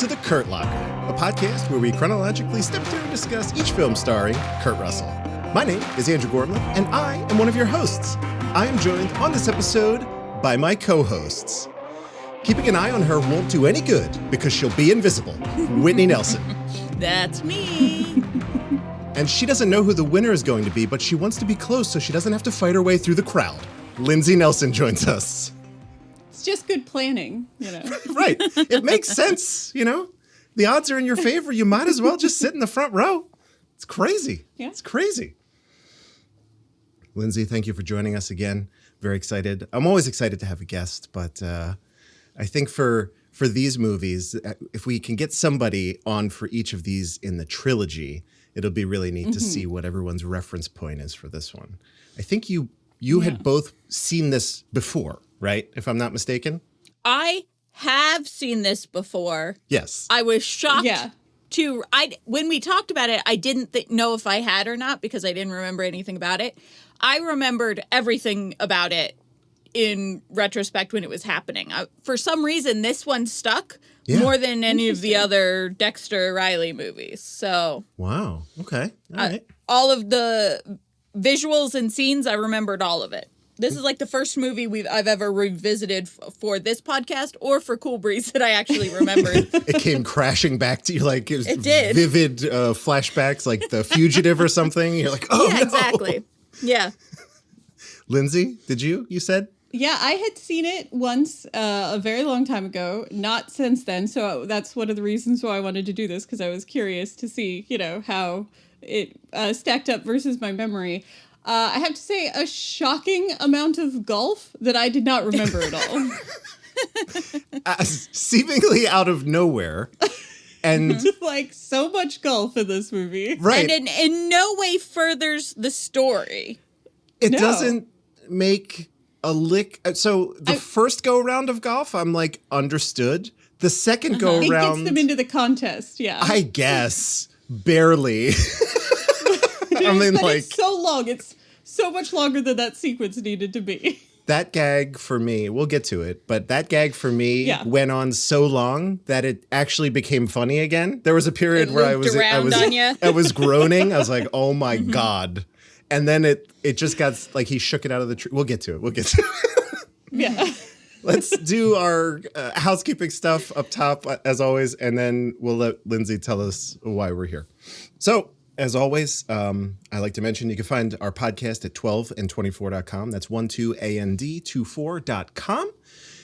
to The Kurt Locker, a podcast where we chronologically step through and discuss each film starring Kurt Russell. My name is Andrew Gormley, and I am one of your hosts. I am joined on this episode by my co-hosts. Keeping an eye on her won't do any good because she'll be invisible. Whitney Nelson. That's me. And she doesn't know who the winner is going to be, but she wants to be close so she doesn't have to fight her way through the crowd. Lindsay Nelson joins us. It's just good planning, you know. Right. It makes sense, you know. The odds are in your favor. You might as well just sit in the front row. It's crazy. Yeah. It's crazy. Lindsay, thank you for joining us again. Very excited. I'm always excited to have a guest, but I think for these movies, if we can get somebody on for each of these in the trilogy, it'll be really neat to see what everyone's reference point is for this one. I think you had both seen this before, right? If I'm not mistaken. I have seen this before. Yes. I was shocked Yeah. when we talked about it, I didn't know if I had or not because I didn't remember anything about it. I remembered everything about it in retrospect when it was happening. For some reason, this one stuck more than any of the other Dexter Riley movies. So, Wow. Okay. All right. all of the visuals and scenes, I remembered all of it. This is like the first movie I've ever revisited for this podcast or for Cool Breeze that I actually remembered. It came crashing back to you like it did. Vivid flashbacks, like The Fugitive or something. You're like, oh, yeah, no. exactly. Yeah. Lindsay, did you? You said? Yeah, I had seen it once a very long time ago, not since then. So that's one of the reasons why I wanted to do this, because I was curious to see, you know, how it stacked up versus my memory. I have to say a shocking amount of golf that I did not remember at all. Seemingly out of nowhere. And Like so much golf in this movie. right. And in no way furthers the story. It No. doesn't make a lick. So the first go round of golf, I'm like, understood. The second go It round, gets them into the contest, yeah. I guess, barely. I mean, but like, it's so long. It's so much longer than that sequence needed to be. that gag for me, we'll get to it, but that gag for me went on so long that it actually became funny again. There was a period where I was on ya. I was groaning. I was like, "Oh my God." And then it just got like he shook it out of the tree. We'll get to it. Yeah. Let's do our housekeeping stuff up top as always, and then we'll let Lindsay tell us why we're here. So, as always, I like to mention you can find our podcast at 12and24.com. That's 12and24.com.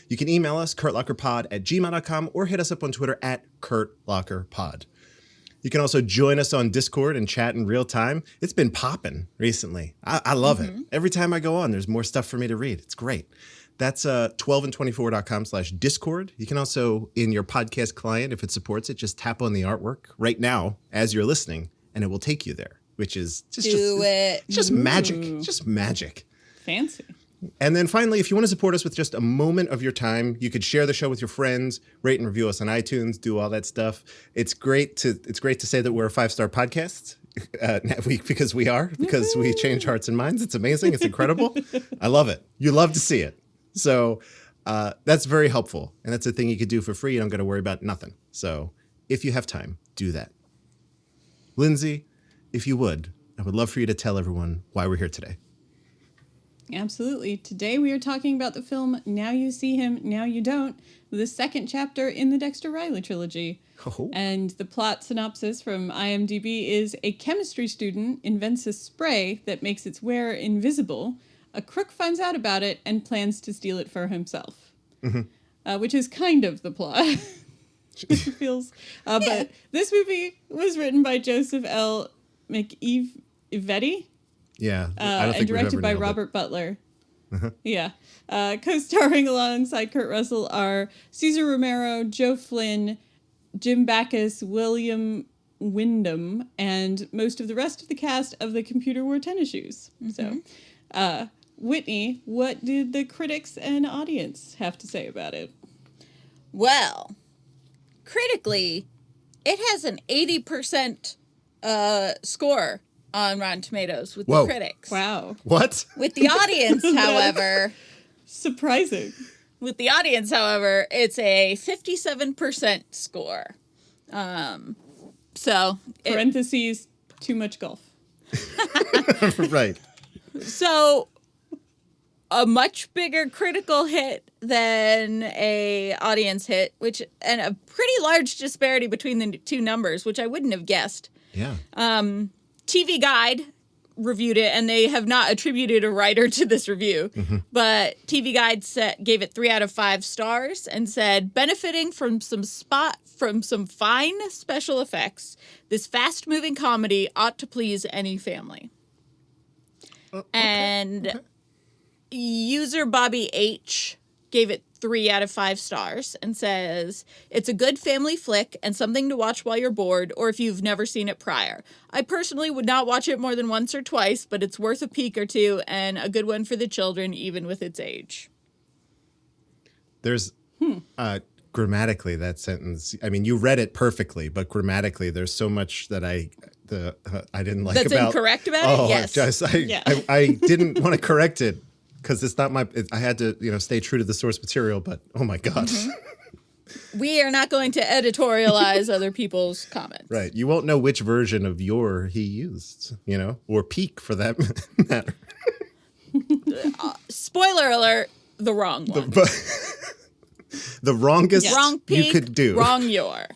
You can email us, kurtlockerpod@gmail.com, or hit us up on Twitter at kurtlockerpod. You can also join us on Discord and chat in real time. It's been popping recently. I love it. Every time I go on, there's more stuff for me to read. It's great. That's 12and24.com/Discord. You can also, in your podcast client, if it supports it, just tap on the artwork right now as you're listening, and it will take you there, which is just it. It's just magic. It's just magic. Fancy. And then finally, if you want to support us with just a moment of your time, you could share the show with your friends, rate and review us on iTunes, do all that stuff. It's great to say that we're a 5-star podcast because we change hearts and minds. It's amazing. It's incredible. I love it. You love to see it. So that's very helpful. And that's a thing you could do for free. You don't got to worry about nothing. So if you have time, do that. Lindsay, if you would, I would love for you to tell everyone why we're here today. Absolutely. Today we are talking about the film Now You See Him, Now You Don't, the second chapter in the Dexter Riley trilogy. Oh. And the plot synopsis from IMDb is a chemistry student invents a spray that makes its wearer invisible. A crook finds out about it and plans to steal it for himself. Which is kind of the plot. It feels. But this movie was written by Joseph L. McEveety. Yeah, I don't think and directed by Robert Butler. Yeah. Co-starring alongside Kurt Russell are Cesar Romero, Joe Flynn, Jim Backus, William Wyndham, and most of the rest of the cast of The Computer Wore Tennis Shoes. So, Whitney, what did the critics and audience have to say about it? Well, critically, it has an 80% score on Rotten Tomatoes with Whoa. the critics. Wow. What? With the audience, however, Surprising. it's a 57% score. So Parentheses, too much golf. Right. So a much bigger critical hit than a audience hit, and a pretty large disparity between the two numbers, which I wouldn't have guessed. Yeah. TV Guide reviewed it, and they have not attributed a writer to this review, but TV Guide gave it 3 out of 5 stars and said, benefiting from some fine special effects, this fast-moving comedy ought to please any family. And user Bobby H gave it 3 out of 5 stars and says, it's a good family flick and something to watch while you're bored or if you've never seen it prior. I personally would not watch it more than once or twice, but it's worth a peek or two and a good one for the children, even with its age. There's grammatically that sentence. I mean, you read it perfectly, but grammatically, there's so much that I didn't like That's about. incorrect about it? Yes. I didn't want to correct it because it's not I had to stay true to the source material. But oh my god. We are not going to editorialize other people's comments. Right. You won't know which version of he used, or peak for that matter. Spoiler alert, the wrong one. The wrongest Wrong peak, you could do. Wrong your.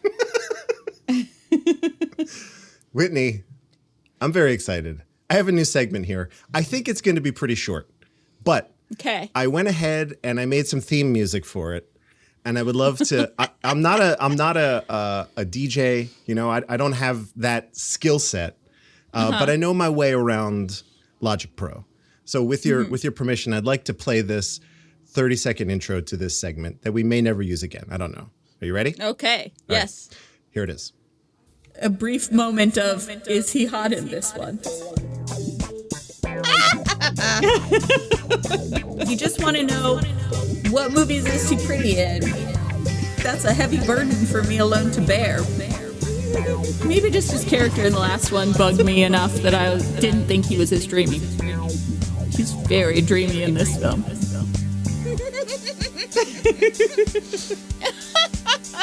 Whitney, I'm very excited. I have a new segment here. I think it's going to be pretty short, but Okay. I went ahead and I made some theme music for it. And I would love to. I'm not a DJ. I don't have that skill set, but I know my way around Logic Pro. So with your permission, I'd like to play this 30-second intro to this segment that we may never use again. I don't know. Are you ready? Okay. All Yes. right. Here it is. A brief moment of, is he hot in this one? You just want to know, what movies is he pretty in? That's a heavy burden for me alone to bear. Maybe just his character in the last one bugged me enough that I didn't think he was as dreamy. He's very dreamy in this film.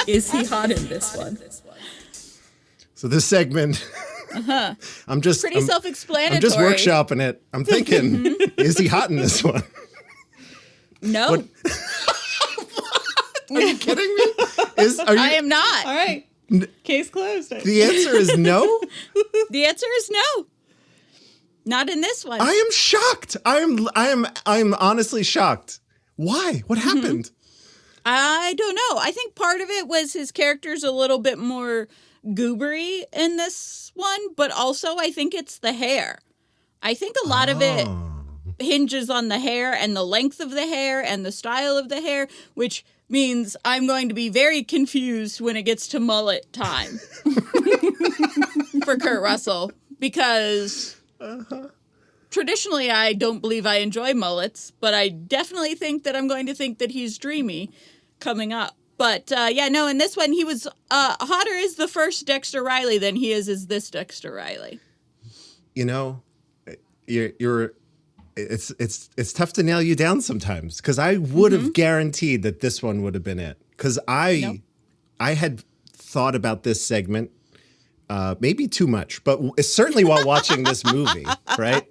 Is he hot in this one? So this segment, I'm Pretty self-explanatory. I'm just workshopping it. I'm thinking, is he hot in this one? No. What? Are you kidding me? I am not. All right. Case closed. The answer is no? The answer is no. Not in this one. I am shocked. I'm honestly shocked. Why? What happened? I don't know. I think part of it was his character's a little bit more goobery in this one, but also I think it's the hair. I think a lot of it hinges on the hair and the length of the hair and the style of the hair, which means I'm going to be very confused when it gets to mullet time for Kurt Russell, because traditionally I don't believe I enjoy mullets, but I definitely think that I'm going to think that he's dreamy coming up. But in this one he was hotter as the first Dexter Riley than he is as this Dexter Riley. It's tough to nail you down sometimes, because I would have guaranteed that this one would have been it, because I had thought about this segment maybe too much, but certainly while watching this movie, right?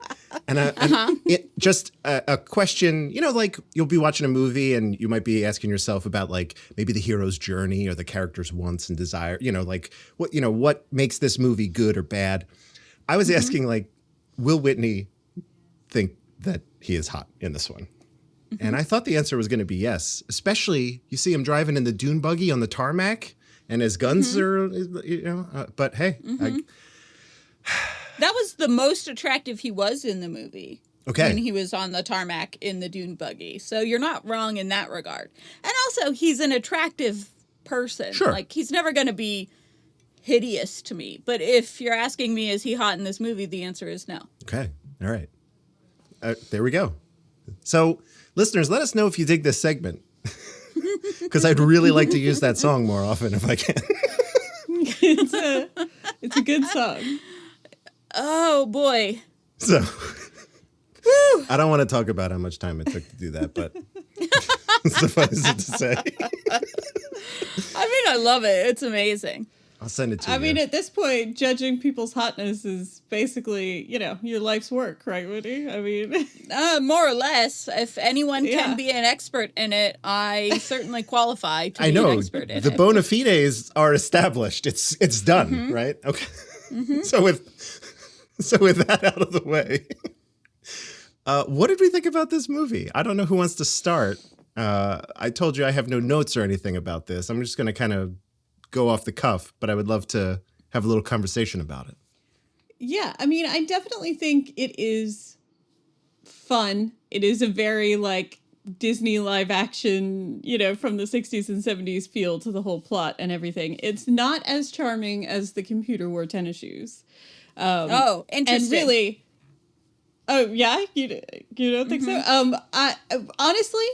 And just a question, like you'll be watching a movie and you might be asking yourself about like maybe the hero's journey or the character's wants and desire, like what makes this movie good or bad. I was asking, like, will Whitney think that he is hot in this one? And I thought the answer was going to be yes, especially you see him driving in the dune buggy on the tarmac and his guns are, but hey, that was the most attractive he was in the movie. Okay. When he was on the tarmac in the dune buggy. So you're not wrong in that regard. And also he's an attractive person. Sure. Like he's never going to be hideous to me. But if you're asking me, is he hot in this movie? The answer is no. Okay. All right. There we go. So listeners, let us know if you dig this segment, because I'd really like to use that song more often if I can. It's a good song. Oh boy. So I don't want to talk about how much time it took to do that, but suffice it to say. I mean, I love it. It's amazing. I'll send it to you. I mean, at this point, judging people's hotness is basically, your life's work, right, Woody? I mean, More or less. If anyone Yeah. can be an expert in it, I certainly qualify to be I know an expert in the it. bona fides are established. It's done, right? Okay. So with that out of the way, what did we think about this movie? I don't know who wants to start. I told you I have no notes or anything about this. I'm just going to kind of go off the cuff, but I would love to have a little conversation about it. yeah, I mean, I definitely think it is fun. It is a very, Disney live action, from the 60s and 70s feel to the whole plot and everything. It's not as charming as The Computer Wore Tennis Shoes. Oh, interesting. And really, oh yeah, you don't think so? I honestly,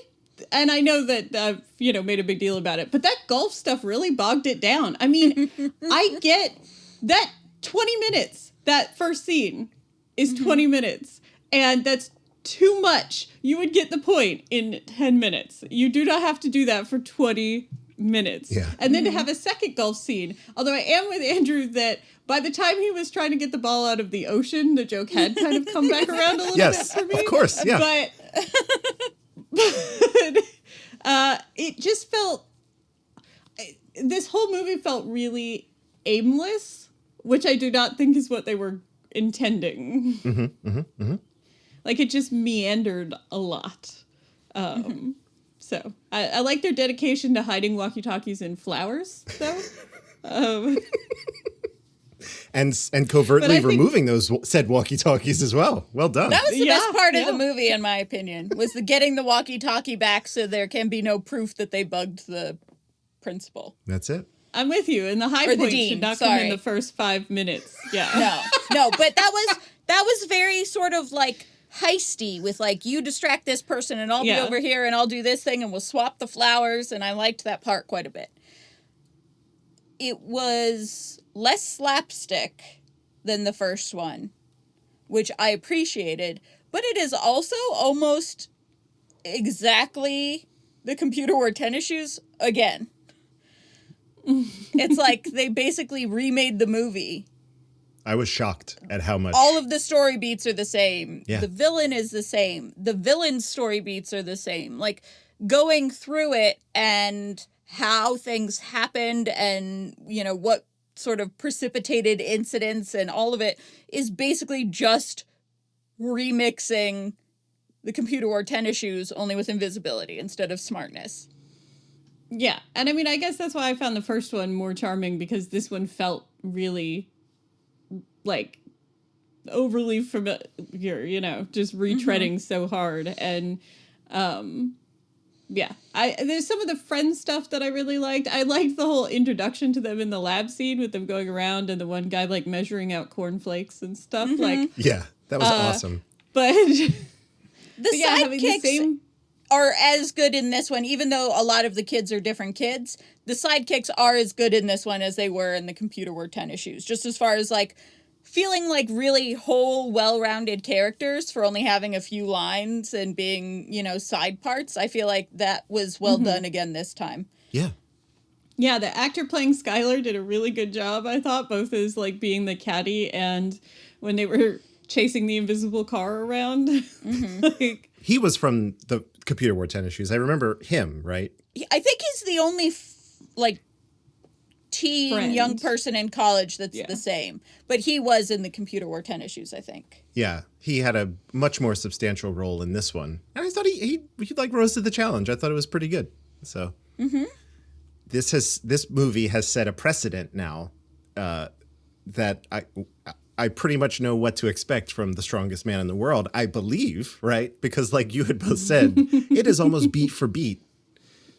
and I know that I've made a big deal about it, but that golf stuff really bogged it down. I mean, I get that 20 minutes. That first scene is 20 minutes, and that's too much. You would get the point in 10 minutes. You do not have to do that for 20 minutes. Yeah. And then to have a second golf scene. Although I am with Andrew that by the time he was trying to get the ball out of the ocean, the joke had kind of come back around a little Yes, bit for me. of course, yeah. But it just felt, this whole movie felt really aimless, which I do not think is what they were intending. Like, it just meandered a lot. So I like their dedication to hiding walkie-talkies in flowers, though. And But I covertly think- removing those said walkie-talkies as well. Well done. That was the Yeah, best part of yeah. the movie, in my opinion, was the getting the walkie-talkie back so there can be no proof that they bugged the principal. That's it. I'm with you, and the high Or the point dean, should not come in sorry. the first 5 minutes. Yeah. No, but that was very sort of heisty with you distract this person and I'll Yeah. be over here and I'll do this thing and we'll swap the flowers, and I liked that part quite a bit. It was less slapstick than the first one, which I appreciated, but it is also almost exactly The Computer Wore Tennis Shoes again. It's like they basically remade the movie. I was shocked at how much. All of the story beats are the same. Yeah. The villain is the same. The villain's story beats are the same. Going through it and how things happened and, what sort of precipitated incidents and all of it is basically just remixing The Computer Wore Tennis Shoes, only with invisibility instead of smartness. Yeah. And I mean, I guess that's why I found the first one more charming, because this one felt really overly familiar, just retreading so hard. And yeah, there's some of the Friends stuff that I really liked. I liked the whole introduction to them in the lab scene with them going around and the one guy measuring out cornflakes and stuff. Yeah, that was awesome. But The yeah, having the sidekicks same. are as good in this one, even though a lot of the kids are different kids. The sidekicks are as good in this one as they were in The Computer Wore Tennis Shoes, just as far as feeling really whole, well-rounded characters for only having a few lines and being, side parts. I feel like that was well done again this time. Yeah. Yeah, the actor playing Skylar did a really good job, I thought, both as being the caddy and when they were chasing the invisible car around. He was from The Computer Wore Tennis Shoes. I remember him, right? I think he's the only, teen Friend. young person in college that's Yeah. the same. But he was in The Computer Wore Tennis Shoes, I think. Yeah. He had a much more substantial role in this one. And I thought he roasted the challenge. I thought it was pretty good. So this movie has set a precedent now that I pretty much know what to expect from The Strongest Man in the World, I believe, right? Because you had both said, it is almost beat for beat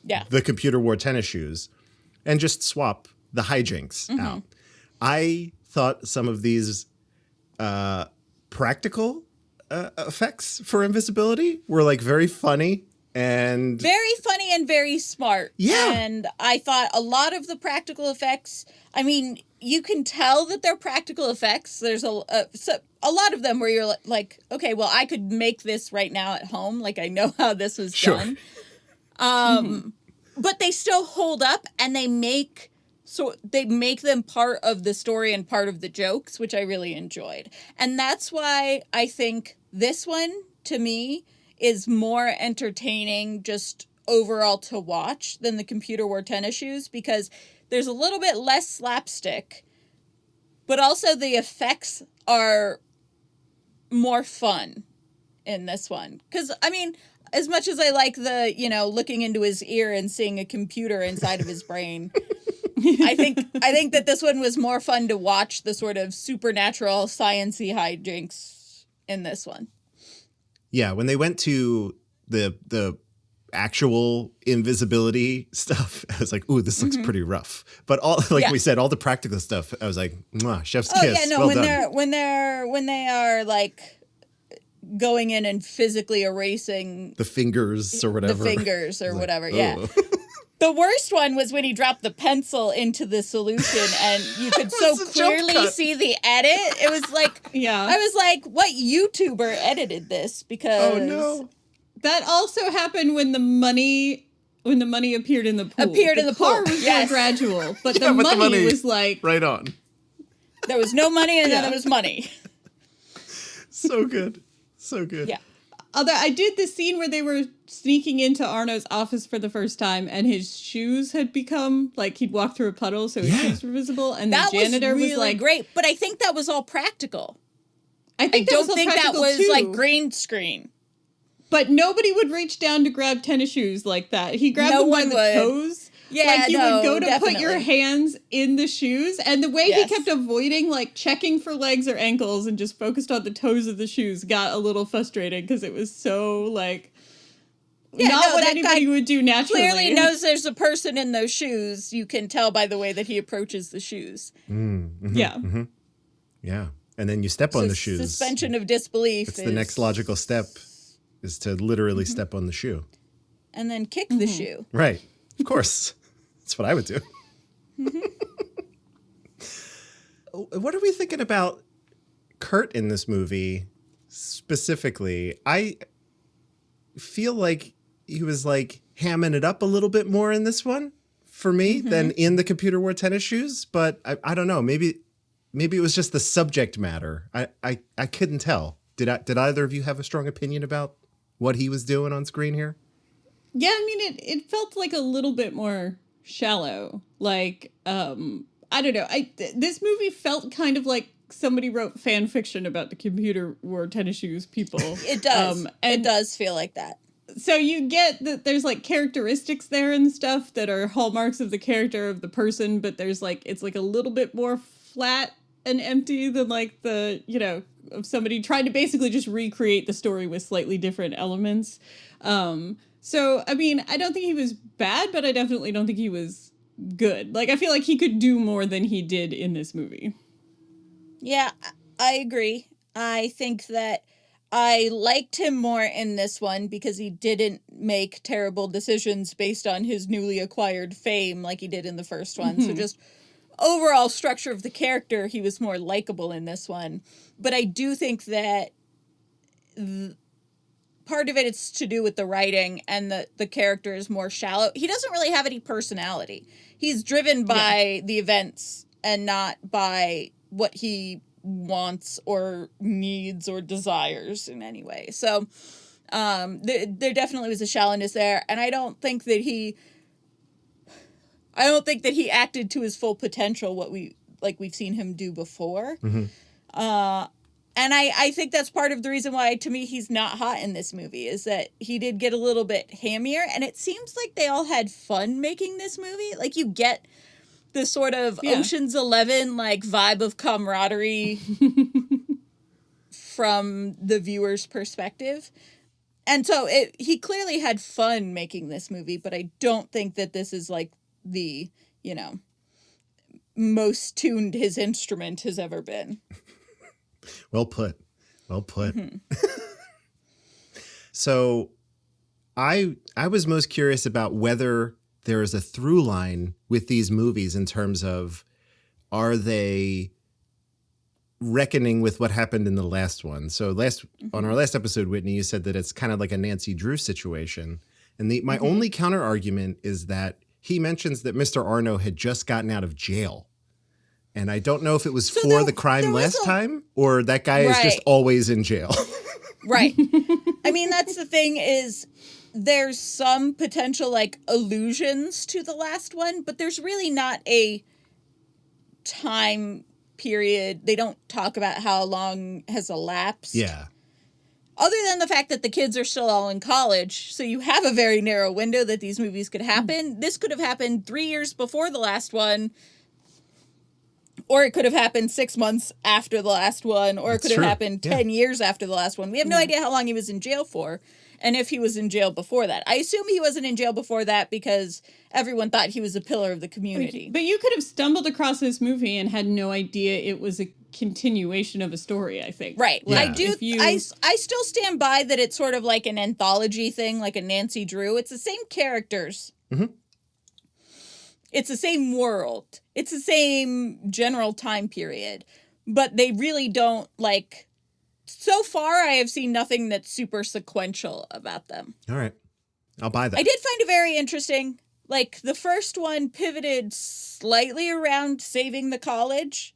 Yeah. The Computer Wore Tennis Shoes, and just swap the hijinks out. I thought some of these practical effects for invisibility were very funny and Very funny and very smart. Yeah. And I thought a lot of the practical effects, I mean, you can tell that they're practical effects. There's a lot of them where you're okay, well, I could make this right now at home. I know how this was Sure. done. But they still hold up and they make so they make them part of the story and part of the jokes, which I really enjoyed. And that's why I think this one, to me, is more entertaining just overall to watch than the Computer Wore Tennis Shoes, because there's a little bit less slapstick, but also the effects are more fun in this one. Because, I mean, as much as I like the, looking into his ear and seeing a computer inside of his brain, I think that this one was more fun to watch the sort of supernatural, science-y hijinks in this one. Yeah, when they went to the actual invisibility stuff, I was like, ooh, this looks pretty rough. But we said, all the practical stuff, I was like, mwah, chef's kiss. Oh yeah, no, well done. when they are like going in and physically erasing the fingers or whatever. Whatever, yeah. The worst one was when he dropped the pencil into the solution and you could so clearly see the edit. It was like, I was like, what YouTuber edited this? Because oh no, that also happened when the money appeared in the pool. The car pool was more gradual, but the but money was like right on. There was no money, and then there was money. So good. So good. Yeah. Although I did the scene where they were sneaking into Arno's office for the first time and his shoes had become, like, he'd walk through a puddle so his shoes were visible, and the janitor was really was like... great, but I think that was all practical. I don't think that was too. Like green screen. But nobody would reach down to grab tennis shoes like that. He grabbed them by the toes. Yeah, like you would go to definitely put your hands in the shoes, and the way he kept avoiding like checking for legs or ankles and just focused on the toes of the shoes got a little frustrating because it was so like not what anybody would do naturally. Clearly knows there's a person in those shoes. You can tell by the way that he approaches the shoes. Mm-hmm, yeah. Mm-hmm. Yeah. And then you step on the shoes. Suspension of disbelief. It's the next logical step is to literally step on the shoe. And then kick the shoe. Right. Of course. That's what I would do. What are we thinking about Kurt in this movie specifically? I feel like he was like hamming it up a little bit more in this one for me than in the Computer Wore Tennis Shoes. But I don't know. Maybe it was just the subject matter. I couldn't tell. Did either of you have a strong opinion about what he was doing on screen here? Yeah, I mean, it felt like a little bit more shallow. Like, I don't know. This movie felt kind of like somebody wrote fan fiction about the Computer Wore Tennis Shoes people. It does. It does feel like that. So you get that there's like characteristics there and stuff that are hallmarks of the character of the person, but there's like, it's like a little bit more flat and empty than like the, of somebody trying to basically just recreate the story with slightly different elements. So, I mean, I don't think he was bad, but I definitely don't think he was good. Like, I feel like he could do more than he did in this movie. Yeah, I agree. I think that I liked him more in this one because he didn't make terrible decisions based on his newly acquired fame like he did in the first one. So just overall structure of the character, he was more likable in this one. But I do think that part of it is to do with the writing, and the character is more shallow. He doesn't really have any personality. He's driven by the events and not by what he wants or needs or desires in any way. So there definitely was a shallowness there, and I don't think that he acted to his full potential we've seen him do before. And I think that's part of the reason why, to me, he's not hot in this movie, is that he did get a little bit hammier, and it seems like they all had fun making this movie. Like, you get the sort of Ocean's 11, like, vibe of camaraderie from the viewer's perspective. And so he clearly had fun making this movie, but I don't think that this is, like, the, most tuned his instrument has ever been. Well put. Well put. So I was most curious about whether there is a through line with these movies in terms of, are they reckoning with what happened in the last one? So on our last episode, Whitney, you said that it's kind of like a Nancy Drew situation. And my only counter argument is that he mentions that Mr. Arno had just gotten out of jail. And I don't know if it was So for the crime last time or that guy is just Right. always in jail. Right. I mean, that's the thing is there's some potential like allusions to the last one, but there's really not a time period. They don't talk about how long has elapsed. Yeah. Other than the fact that the kids are still all in college, so you have a very narrow window that these movies could happen. This could have happened 3 years before the last one, or it could have happened 6 months after the last one, or it That's could have true. happened Yeah. 10 years after the last one. We have no idea how long he was in jail for, and if he was in jail before that. I assume he wasn't in jail before that because everyone thought he was a pillar of the community. But you could have stumbled across this movie and had no idea it was a continuation of a story, I think. Right. Yeah. I do. If you- I still stand by that it's sort of like an anthology thing, like a Nancy Drew. It's the same characters. Mhm. It's the same world. It's the same general time period. But they really don't like. So far, I have seen nothing that's super sequential about them. All right. I'll buy that. I did find it very interesting. Like the first one pivoted slightly around saving the college.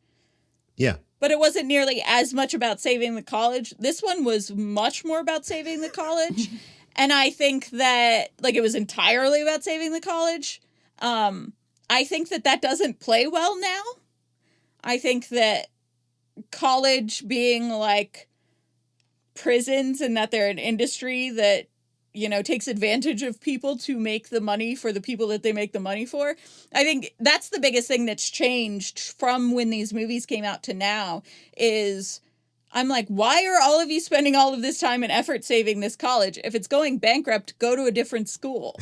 Yeah. But it wasn't nearly as much about saving the college. This one was much more about saving the college. And I think that, like, it was entirely about saving the college. I think that that doesn't play well now. I think that college being like prisons and that they're an industry that, you know, takes advantage of people to make the money for the people that they make the money for. I think that's the biggest thing that's changed from when these movies came out to now is I'm like, why are all of you spending all of this time and effort saving this college? If it's going bankrupt, go to a different school.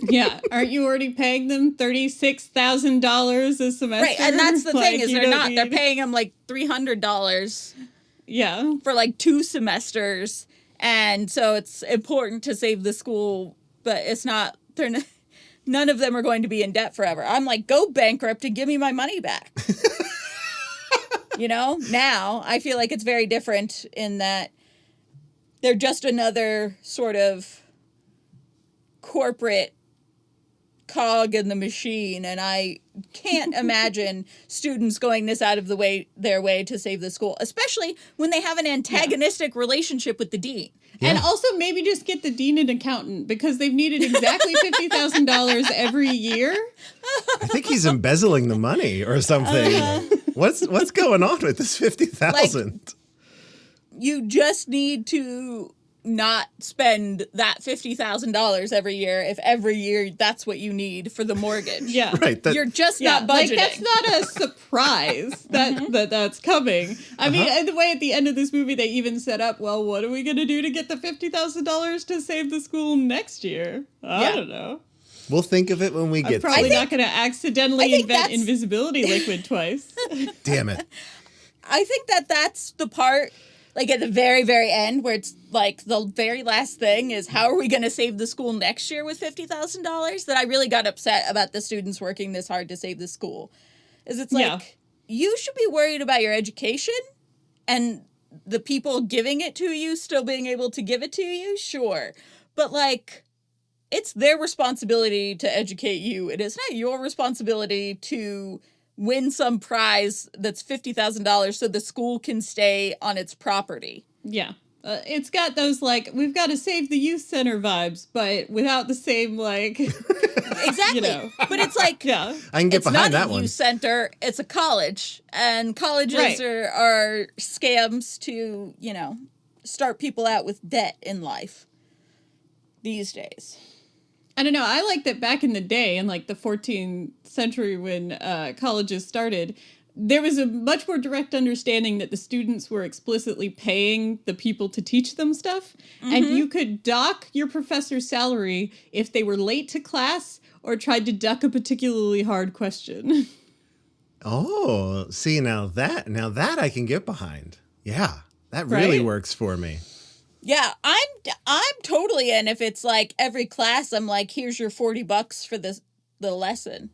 Yeah. Aren't you already paying them $36,000 a semester? Right. And that's the thing Like, is you they're don't not. They're need- paying them like $300 Yeah. for like 2 semesters. And so it's important to save the school, but it's not, none of them are going to be in debt forever. I'm like, go bankrupt and give me my money back. You know, now I feel like it's very different in that they're just another sort of corporate cog in the machine, and I can't imagine students going this out of their way to save the school, especially when they have an antagonistic relationship with the dean. And Yeah. also maybe just get the dean an accountant because they've needed exactly $50,000 every year. I think he's embezzling the money or something. What's going on with this 50,000? You just need to not spend that $50,000 every year if every year that's what you need for the mortgage. Yeah. Right. You're just Yeah, not like budgeting. that's not a surprise that's coming. I mean, and the way at the end of this movie they even set up, well, what are we going to do to get the $50,000 to save the school next year? I Yeah. don't know. We'll think of it when we I'm get probably there. not going to I accidentally think invent that's- invisibility liquid twice. Damn it. I think that that's the part, like at the very, very end, where it's like the very last thing is how are we going to save the school next year with $50,000? That I really got upset about the students working this hard to save the school. Is it's like, Yeah. you should be worried about your education and the people giving it to you still being able to give it to you, sure. But like, it's their responsibility to educate you. It is not your responsibility to win some prize that's $50,000 so the school can stay on its property. Yeah. It's got those, like, we've got to save the youth center vibes, but without the same, like, Exactly. You know. But it's like, yeah. I can get it's behind not that a one. youth center, it's a college. And colleges Right. are scams to, you know, start people out with debt in life these days. I don't know. I like that back in the day, in like the 14th century when colleges started, there was a much more direct understanding that the students were explicitly paying the people to teach them stuff. And you could dock your professor's salary if they were late to class or tried to duck a particularly hard question. Oh, see now that I can get behind. Yeah. That really Right? works for me. Yeah, I'm totally in if it's like every class I'm like, here's your $40 for the lesson.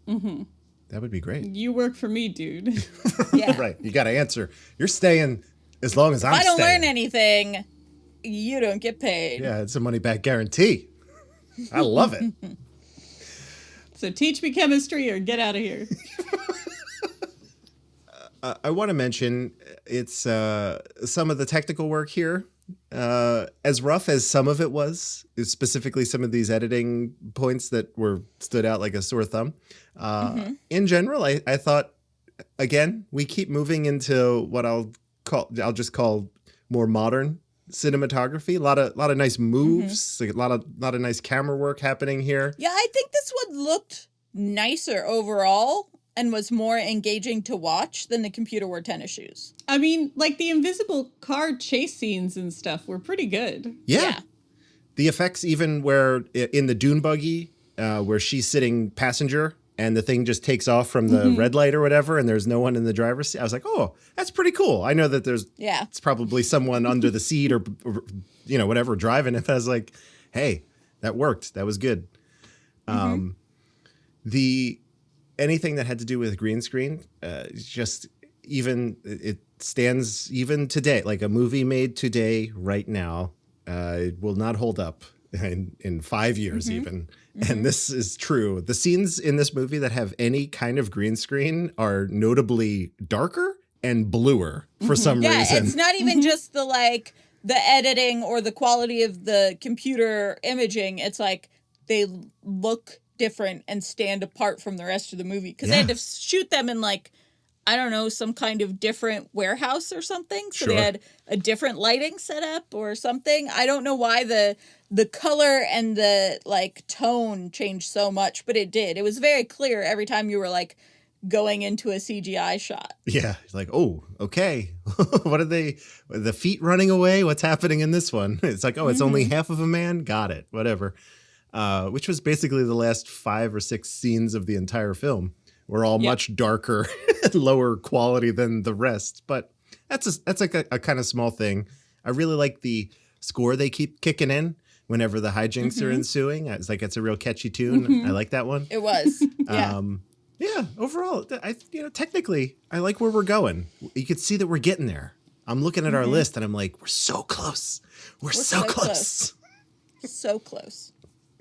That would be great. You work for me, dude. Yeah. Right. You got to answer. You're staying as long as I'm If I don't staying. learn anything, you don't get paid. Yeah, it's a money back guarantee. I love it. So teach me chemistry or get out of here. I want to mention it's some of the technical work here. As rough as some of it was, specifically some of these editing points that stood out like a sore thumb. In general, I thought, again, we keep moving into what I'll just call more modern cinematography. A lot of nice moves, like a lot of nice camera work happening here. Yeah, I think this one looked nicer overall and was more engaging to watch than the Computer Wore Tennis Shoes. I mean, like the invisible car chase scenes and stuff were pretty good. Yeah. The effects, even where in the dune buggy, where she's sitting passenger and the thing just takes off from the red light or whatever, and there's no one in the driver's seat. I was like, oh, that's pretty cool. I know that it's probably someone under the seat or whatever driving it. I was like, hey, that worked. That was good. Anything that had to do with green screen, just even it stands even today, like a movie made today, right now, it will not hold up in 5 years even. And this is true. The scenes in this movie that have any kind of green screen are notably darker and bluer for some reason. Yeah, it's not even just the editing or the quality of the computer imaging. It's like they look different and stand apart from the rest of the movie because they had to shoot them in I don't know, some kind of different warehouse or something. So they had a different lighting setup or something. I don't know why the color and the tone changed so much, but it did. It was very clear every time you were going into a CGI shot. Yeah. Like, oh, okay. What are the feet running away? What's happening in this one? It's like, oh, it's only half of a man. Got it. Whatever. Which was basically the last 5 or 6 scenes of the entire film. Were all much darker and lower quality than the rest. But that's like a kind of small thing. I really like the score they keep kicking in whenever the hijinks are ensuing. It's like it's a real catchy tune. I like that one. It was. Yeah. Yeah, overall, technically, I like where we're going. You could see that we're getting there. I'm looking at our list and I'm like, we're so close. We're so close. So close.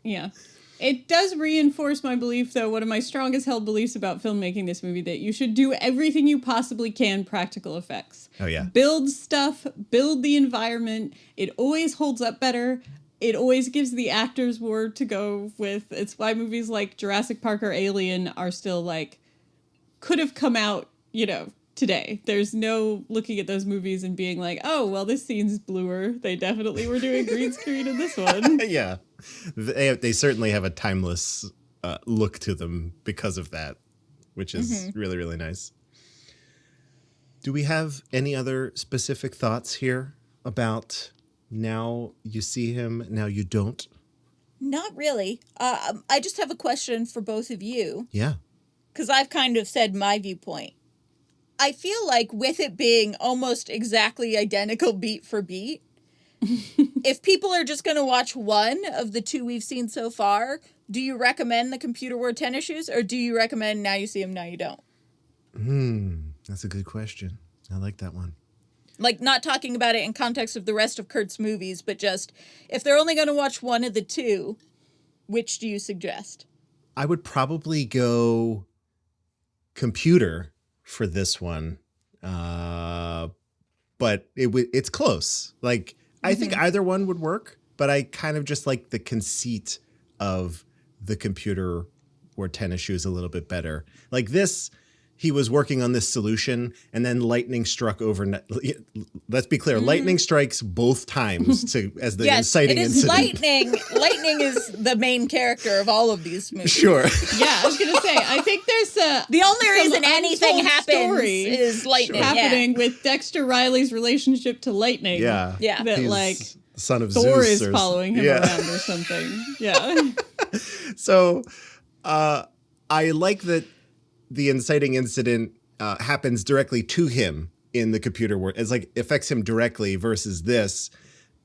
Yeah. It does reinforce my belief, though, one of my strongest held beliefs about filmmaking this movie, that you should do everything you possibly can practical effects. Oh, yeah. Build stuff, build the environment. It always holds up better. It always gives the actors more to go with. It's why movies like Jurassic Park or Alien are still could have come out, today. There's no looking at those movies and being like, oh, well, this scene's bluer. They definitely were doing green screen in this one. Yeah. They certainly have a timeless look to them because of that, which is really, really nice. Do we have any other specific thoughts here about now you see him, now you don't? Not really. I just have a question for both of you. Yeah. Because I've kind of said my viewpoint. I feel like with it being almost exactly identical beat for beat, if people are just going to watch one of the 2 we've seen so far, do you recommend the Computer Wore Tennis Shoes, or do you recommend Now You See Him, Now You Don't? That's a good question. I like that one. Not talking about it in context of the rest of Kurt's movies, but just if they're only going to watch one of the 2, which do you suggest? I would probably go Computer for this one, but it's close. I think either one would work, but I kind of just like the conceit of the Computer Wore Tennis Shoes a little bit better. This, he was working on this solution, and then lightning struck overnight. Let's be clear, lightning strikes both times as the inciting incident. Lightning. Lightning is the main character of all of these movies. Sure. Yeah, I was going to say, I think there's the only reason anything happens is lightning. Happening with Dexter Riley's relationship to lightning. Yeah. Yeah. That He's the son of Thor Zeus is following him around or something. Yeah. So I like that the inciting incident happens directly to him in the computer world. It's affects him directly versus this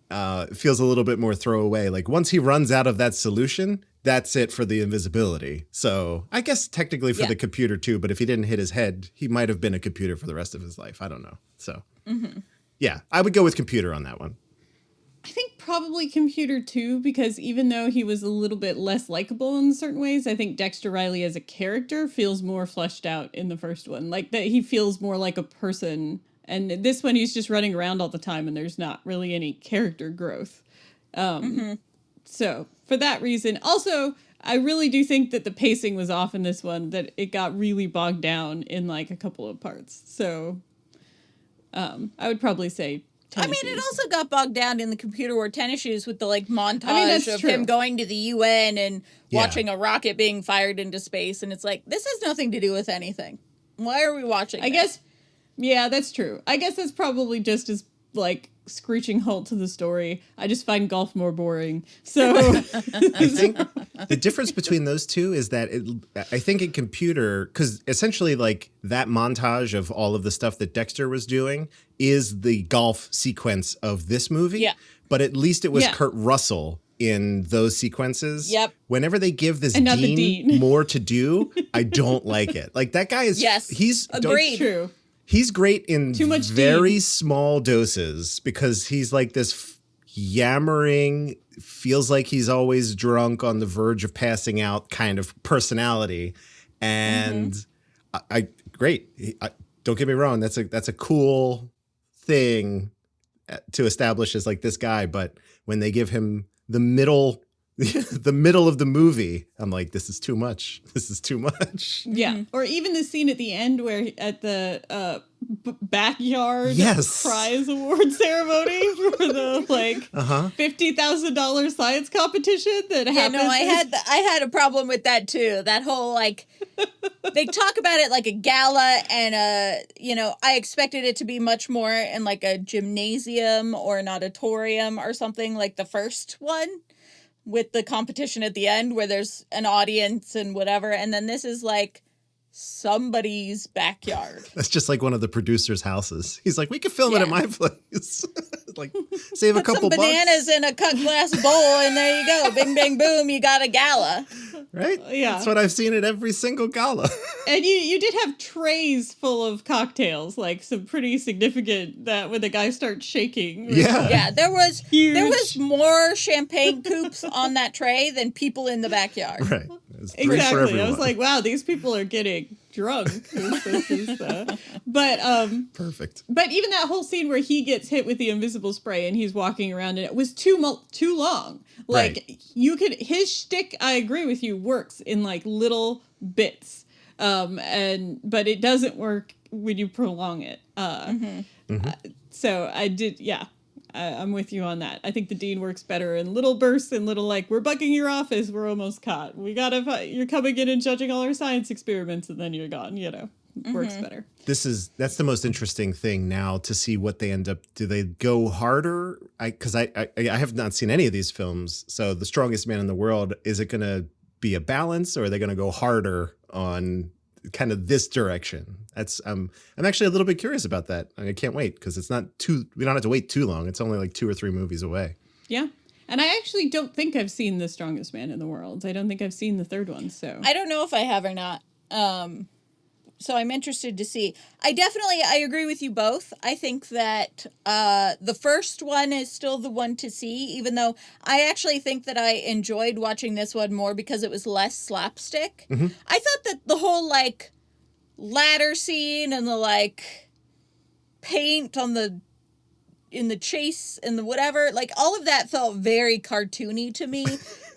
feels a little bit more throwaway. Once he runs out of that solution, that's it for the invisibility. So I guess technically for the computer too, but if he didn't hit his head, he might have been a computer for the rest of his life. I don't know. So yeah, I would go with Computer on that one. I think probably Computer too, because even though he was a little bit less likable in certain ways, I think Dexter Riley as a character feels more fleshed out in the first one. Like that he feels more like a person. And this one he's just running around all the time and there's not really any character growth. So for that reason, also, I really do think that the pacing was off in this one, that it got really bogged down in like a couple of parts. So I would probably say Tennis It Shoes. also got bogged down in the Computer Wore Tennis Shoes with the like montage that's of true. him going to the UN and Yeah. watching a rocket being fired into space, and it's like, this has nothing to do with anything. Why are we watching? I this? guess, yeah, that's true. I guess that's probably just as like screeching halt to the story. I just find golf more boring. So I think the difference between those two is that I think in Computer, because essentially like that montage of all of the stuff that Dexter was doing is the golf sequence of this movie. Yeah. But at least it was Yeah. Kurt Russell in those sequences. Yep. Whenever they give this And not the Dean Dean. more to do, I don't like it. Like that guy is, Yes. he's Agreed. true. He's great in Too much very Dean. small doses because he's like this yammering, feels like he's always drunk on the verge of passing out kind of personality. And I great. Don't get me wrong. That's a cool thing to establish as like this guy. But when they give him the middle of the movie, I'm like, this is too much. This is too much. Yeah. Or even the scene at the end where at the backyard Yes. prize award ceremony for the like $50,000 science competition that Yeah, happened. no, I had a problem with that too. That whole like they talk about it like a gala, and I expected it to be much more in like a gymnasium or an auditorium or something like the first one, with the competition at the end where there's an audience and whatever, and then this is like somebody's backyard. That's just like one of the producers' houses. He's like, we could film it at my place. Like, save a Put couple some bananas bucks. in a cut glass bowl, and there you go. Bing, bang, boom, you got a gala. Right? Yeah. That's what I've seen at every single gala. And you did have trays full of cocktails, like some pretty significant, that when the guy starts shaking. Yeah. Yeah, there was Huge. more champagne coupes on that tray than people in the backyard. Right. It's great for Exactly. I was everyone. like, wow, these people are getting drunk. Perfect. But even that whole scene where he gets hit with the invisible spray and he's walking around, and it was too long. Like Right. you could, his shtick, I agree with you, works in like little bits, but it doesn't work when you prolong it. So I did, yeah. I'm with you on that. I think the Dean works better in little bursts and little like, we're bugging your office, we're almost caught. You're coming in and judging all our science experiments, and then you're gone. Works better. That's the most interesting thing now to see what they end up. Do they go harder? Because I have not seen any of these films. So The Strongest Man in the World, is it going to be a balance, or are they going to go harder on kind of this direction? I'm actually a little bit curious about that. I can't wait because we don't have to wait too long. It's only like 2 or 3 movies away. Yeah. And I actually don't think I've seen The Strongest Man in the World. I don't think I've seen the third one, so. I don't know if I have or not. So I'm interested to see. I agree with you both. I think that the first one is still the one to see, even though I actually think that I enjoyed watching this one more because it was less slapstick. I thought that the whole like ladder scene and the like paint in the chase and the whatever, like all of that felt very cartoony to me.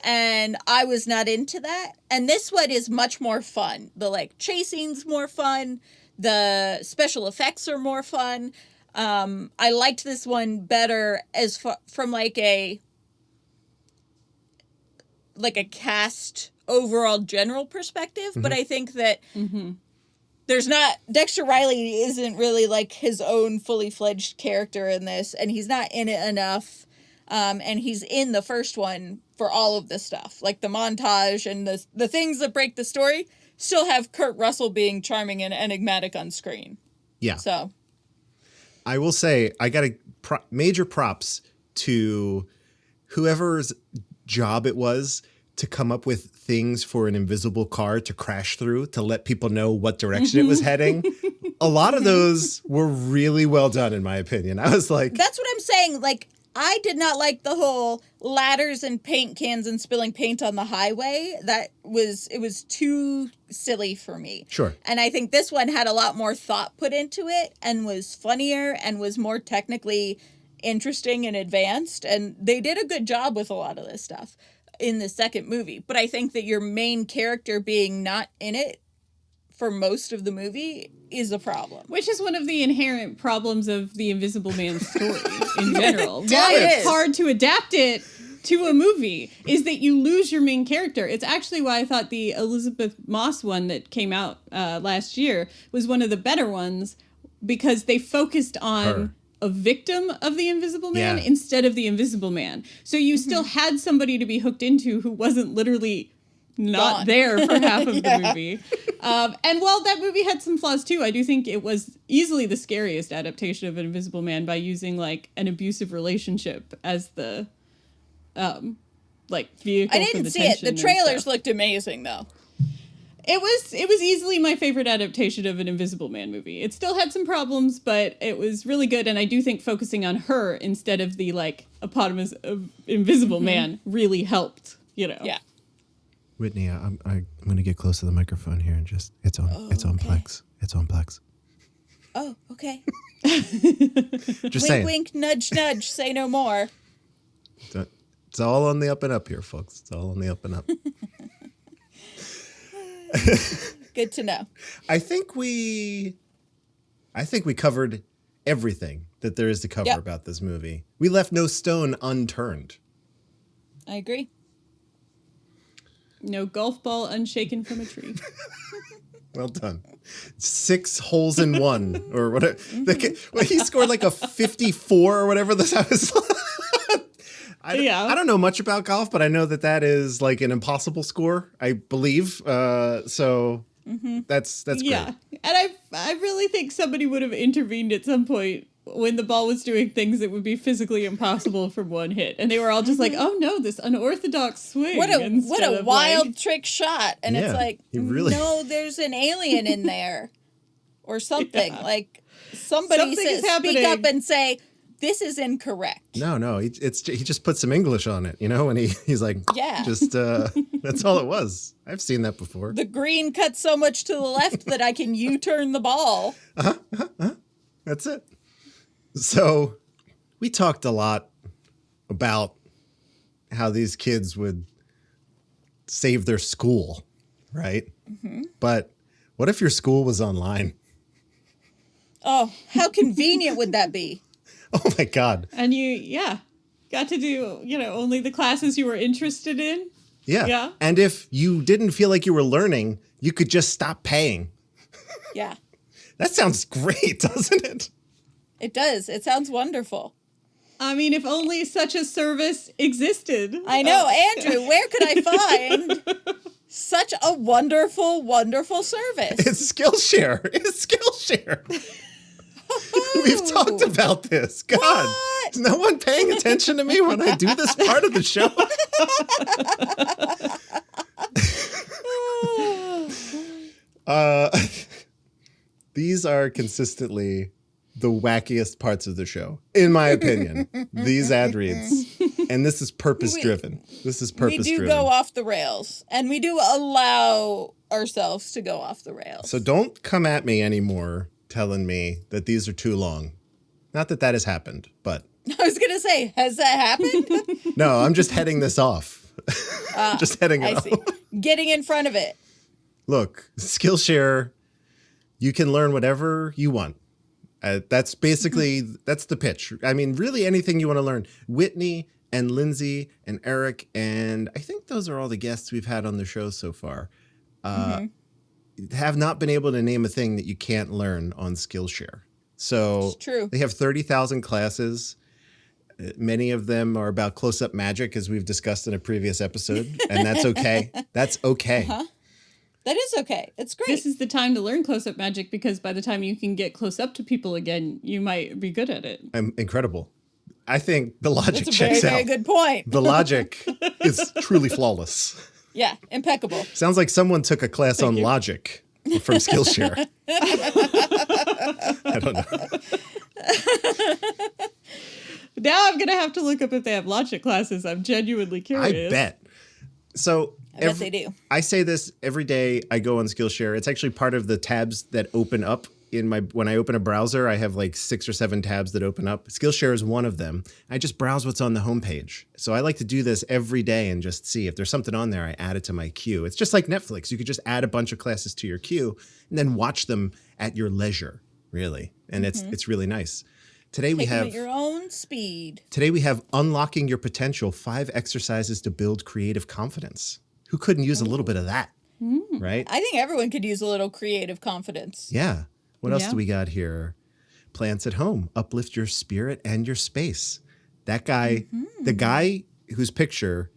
And I was not into that. And this one is much more fun. The like chasing's more fun. The special effects are more fun. I liked this one better from like a cast overall general perspective. But I think that Dexter Riley isn't really like his own fully fledged character in this, and he's not in it enough. And he's in the first one for all of this stuff, like the montage and the things that break the story still have Kurt Russell being charming and enigmatic on screen. Yeah. So I will say I got major props to whoever's job it was to come up with things for an invisible car to crash through to let people know what direction it was heading. A lot of those were really well done, in my opinion. I was like, that's what I'm saying. Like, I did not like the whole ladders and paint cans and spilling paint on the highway. It was too silly for me. Sure. And I think this one had a lot more thought put into it and was funnier and was more technically interesting and advanced. And they did a good job with a lot of this stuff in the second movie. But I think that your main character being not in it for most of the movie is a problem. Which is one of the inherent problems of the Invisible Man story in general. Damn Why it. it's hard to adapt it to a movie is that you lose your main character. It's actually why I thought the Elizabeth Moss one that came out last year was one of the better ones, because they focused on Her. a victim of the Invisible Man Yeah. instead of the Invisible Man. So you still had somebody to be hooked into who wasn't literally not Gone. there for half of the movie. And while that movie had some flaws too, I do think it was easily the scariest adaptation of an Invisible Man by using like an abusive relationship as the like vehicle. I for didn't the see it. tension The and trailers stuff. looked amazing, though. It was easily my favorite adaptation of an Invisible Man movie. It still had some problems, but it was really good. And I do think focusing on her instead of the like eponymous of Invisible Man really helped. You know. Yeah. Whitney, I'm going to get close to the microphone here and just, it's on okay. Plex. It's on Plex. Oh, okay. Just Wink, saying. wink, nudge, nudge. Say no more. It's all on the up and up here, folks. It's all on the up and up. Good to know. I think we covered everything that there is to cover Yep. about this movie. We left no stone unturned. I agree. No golf ball unshaken from a tree. Well done. 6 holes in one, or whatever. He scored like a 54 or whatever this was. Yeah. I don't know much about golf, but I know that is like an impossible score, I believe. So that's Yeah, great. and I really think somebody would have intervened at some point when the ball was doing things that would be physically impossible from one hit, and they were all just like, "Oh no, this unorthodox swing!" What a instead of, wild like, trick shot. And Yeah, it's like, he really- no, there's an alien in there. Or something. Yeah. Like, somebody Something is speak happening. up and say, this is incorrect. No, he just put some English on it, you know, and he's like, Yeah. just that's all it was. I've seen that before. The green cuts so much to the left that I can U-turn the ball. That's it. So we talked a lot about how these kids would save their school, right? But what if your school was online? Oh, how convenient would that be? Oh my God. and you got to do only the classes you were interested in. Yeah. Yeah. And if you didn't feel like you were learning, you could just stop paying. Yeah, That sounds great, doesn't it? it does. It sounds wonderful. I mean, if only such a service existed. I know. Andrew, where could I find such a wonderful, wonderful service? It's Skillshare. It's Skillshare. We've talked about this. God, What? is no one paying attention to me when I do this part of the show? These are consistently the wackiest parts of the show, in my opinion. These ad reads, and this is purpose driven. This is purpose We do driven. go off the rails, and we do allow ourselves to go off the rails. So don't come at me anymore telling me that these are too long. Not that has happened, but I was going to say, has that happened? no, I'm just heading this off. Just heading it I off. see. Getting in front of it. Look, Skillshare, you can learn whatever you want. That's basically, that's the pitch. I mean, really anything you want to learn. Whitney and Lindsay and Eric, and I think those are all the guests we've had on the show so far, have not been able to name a thing that you can't learn on Skillshare. So It's true. they have 30,000 classes. Many of them are about close-up magic, as we've discussed in a previous episode, and that's okay. That's okay. That is okay. It's great. This is the time to learn close-up magic, because by the time you can get close up to people again, you might be good at it. I'm incredible. I think the logic That's a very, checks very out. good point. The logic is truly flawless. Yeah, impeccable. Sounds like someone took a class on you. logic from Skillshare. I don't know. Now I'm going going to have to look up if they have Logic classes. I'm genuinely I curious. bet. So I bet they do. I say this every day I go on Skillshare. It's actually part of the tabs that open up when I open a browser. I have like 6 or 7 tabs that open up. Skillshare is one of them. I just browse what's on the homepage. So I like to do this every day and just see if there's something on there. I add it to my queue. It's just like Netflix. You could just add a bunch of classes to your queue and then watch them at your leisure, really. And it's really nice. Today we Take them have at your own speed. Today we have Unlocking Your Potential, 5 exercises to build creative confidence. Who couldn't use a little bit of that? Right? I think everyone could use a little creative confidence. Yeah. What else Yeah. do we got here? Plants at home, uplift your spirit and your space. That guy, the guy whose picture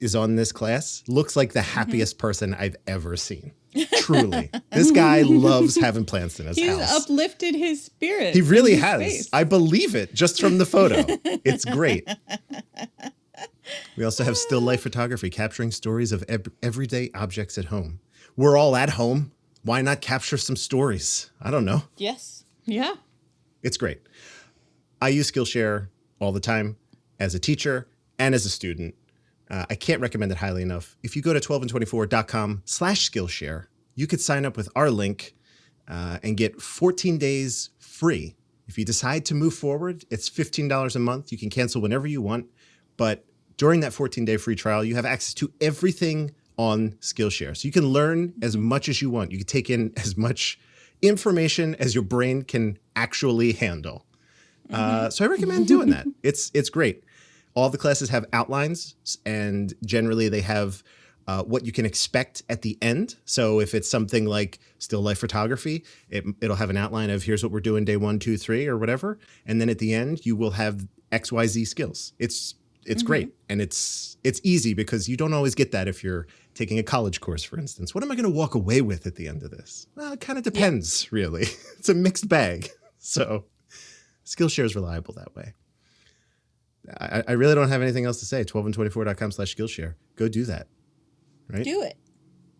is on this class, looks like the happiest person I've ever seen. Truly. This guy loves having plants in his He's house. uplifted his spirit. He really in his has. space. I believe it just from the photo. It's great. We also have still life photography, capturing stories of everyday objects at home. We're all at home. Why not capture some stories? I don't know. Yes. Yeah. It's great. I use Skillshare all the time as a teacher and as a student. I can't recommend it highly enough. If you go to 12and24.com/Skillshare, you could sign up with our link and get 14 days free. If you decide to move forward, it's $15 a month. You can cancel whenever you want. But during that 14-day free trial, you have access to everything on Skillshare. So you can learn as much as you want. You can take in as much information as your brain can actually handle. So I recommend doing that. It's great. All the classes have outlines, and generally they have what you can expect at the end. So if it's something like still life photography, it'll have an outline of here's what we're doing day 1, 2, 3, or whatever. And then at the end, you will have XYZ skills. It's great. And it's easy because you don't always get that if you're taking a college course, for instance. What am I going to walk away with at the end of this? Well, it kind of depends, really. It's a mixed bag. So Skillshare is reliable that way. I really don't have anything else to say. 12and24.com/Skillshare. Go do that. Right? Do it.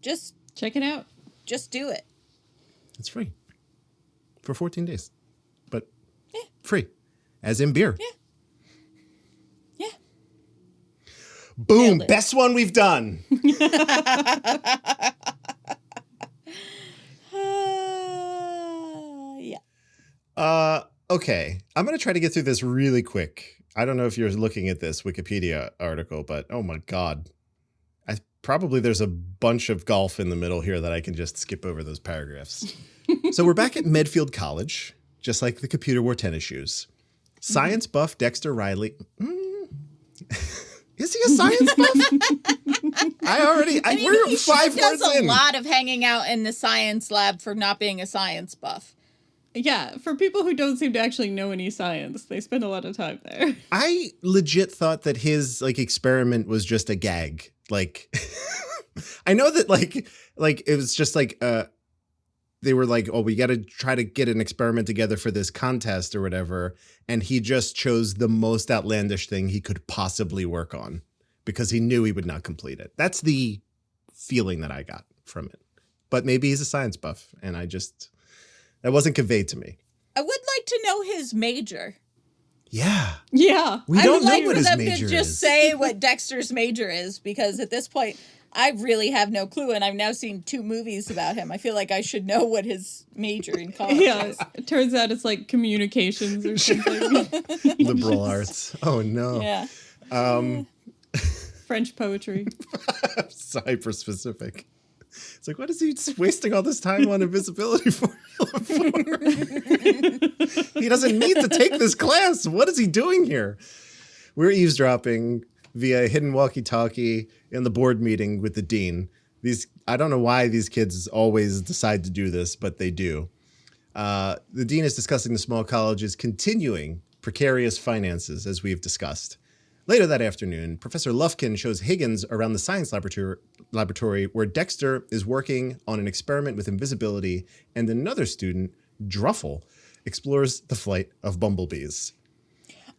Just Check it out. do it. It's free for 14 days, but free, as in beer. Yeah. Yeah. Boom! Nailed it. Best one we've done. Yeah. Okay, I'm gonna try to get through this really quick. I don't know if you're looking at this Wikipedia article, but oh my God. Probably there's a bunch of golf in the middle here that I can just skip over those paragraphs. So we're back at Medfield College, just like the computer wore tennis shoes. Science buff Dexter Riley. Is he a science buff? We're He 5 does words a in. lot of hanging out in the science lab for not being a science buff. Yeah, for people who don't seem to actually know any science, they spend a lot of time there. I legit thought that his experiment was just a gag. I know that it was just they were like, oh, we got to try to get an experiment together for this contest or whatever. And he just chose the most outlandish thing he could possibly work on because he knew he would not complete it. That's the feeling that I got from it. But maybe he's a science buff and that wasn't conveyed to me. I would like to know his major. Yeah. Yeah. We I don't would know like what for his them major to just is. say what Dexter's major is, because at this point, I really have no clue, and I've now seen 2 movies about him. I feel like I should know what his major in college Yeah, is. it turns out it's like communications or something. Liberal arts. Oh, no. Yeah. French poetry. It's hyper specific. It's like, what is he wasting all this time on invisibility for? He doesn't need to take this class. What is he doing here? We're eavesdropping via hidden walkie-talkie in the board meeting with the dean. I don't know why these kids always decide to do this, but they do. The dean is discussing the small college's continuing precarious finances, as we've discussed. Later that afternoon, Professor Lufkin shows Higgins around the science laboratory where Dexter is working on an experiment with invisibility, and another student, Druffle, explores the flight of bumblebees.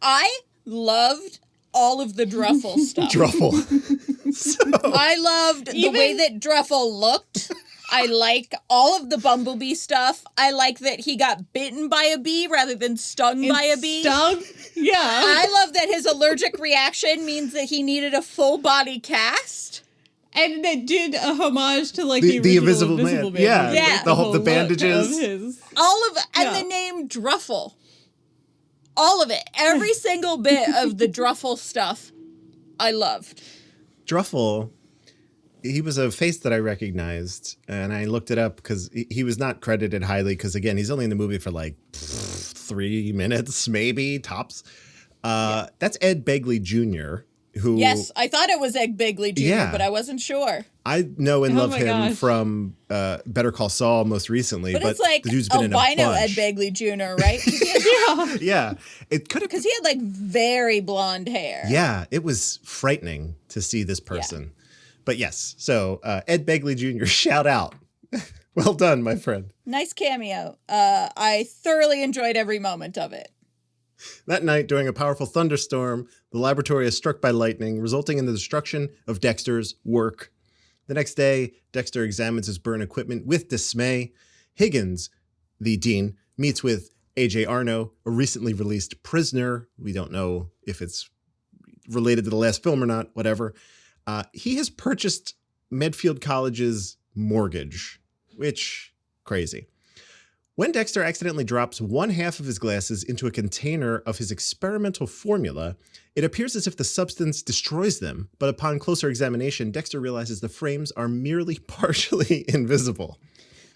I loved all of the Druffle stuff. Druffle. I loved the way that Druffle looked. I like all of the Bumblebee stuff. I like that he got bitten by a bee rather than stung by a bee. Stung? Yeah. I love that his allergic reaction means that he needed a full body cast. And it did a homage to like the Invisible original Man. Man. Yeah, the whole look bandages. of his. All of and Yeah. the name Druffle. All of it. Every single bit of the Druffle stuff I loved. Druffle, he was a face that I recognized, and I looked it up because he was not credited highly because, again, he's only in the movie for like 3 minutes, maybe, tops. That's Ed Begley Jr., who... Yes, I thought it was Ed Begley Jr., Yeah. but I wasn't sure. I know and Oh love my him gosh. from Better Call Saul most recently, But but it's like the dude's been in a albino Ed bunch. Begley Jr., right? Yeah, it could have... Because he had like very blonde hair. Yeah, it was frightening to see this person. But yes, so Ed Begley Jr., shout out. Well done, my friend. Nice cameo. I thoroughly enjoyed every moment of it. That night, during a powerful thunderstorm, the laboratory is struck by lightning, resulting in the destruction of Dexter's work. The next day, Dexter examines his burn equipment with dismay. Higgins, the dean, meets with A.J. Arno, a recently released prisoner. We don't know if it's related to the last film or not, whatever. He has purchased Medfield College's mortgage, which, crazy. When Dexter accidentally drops one half of his glasses into a container of his experimental formula, it appears as if the substance destroys them, but upon closer examination, Dexter realizes the frames are merely partially invisible.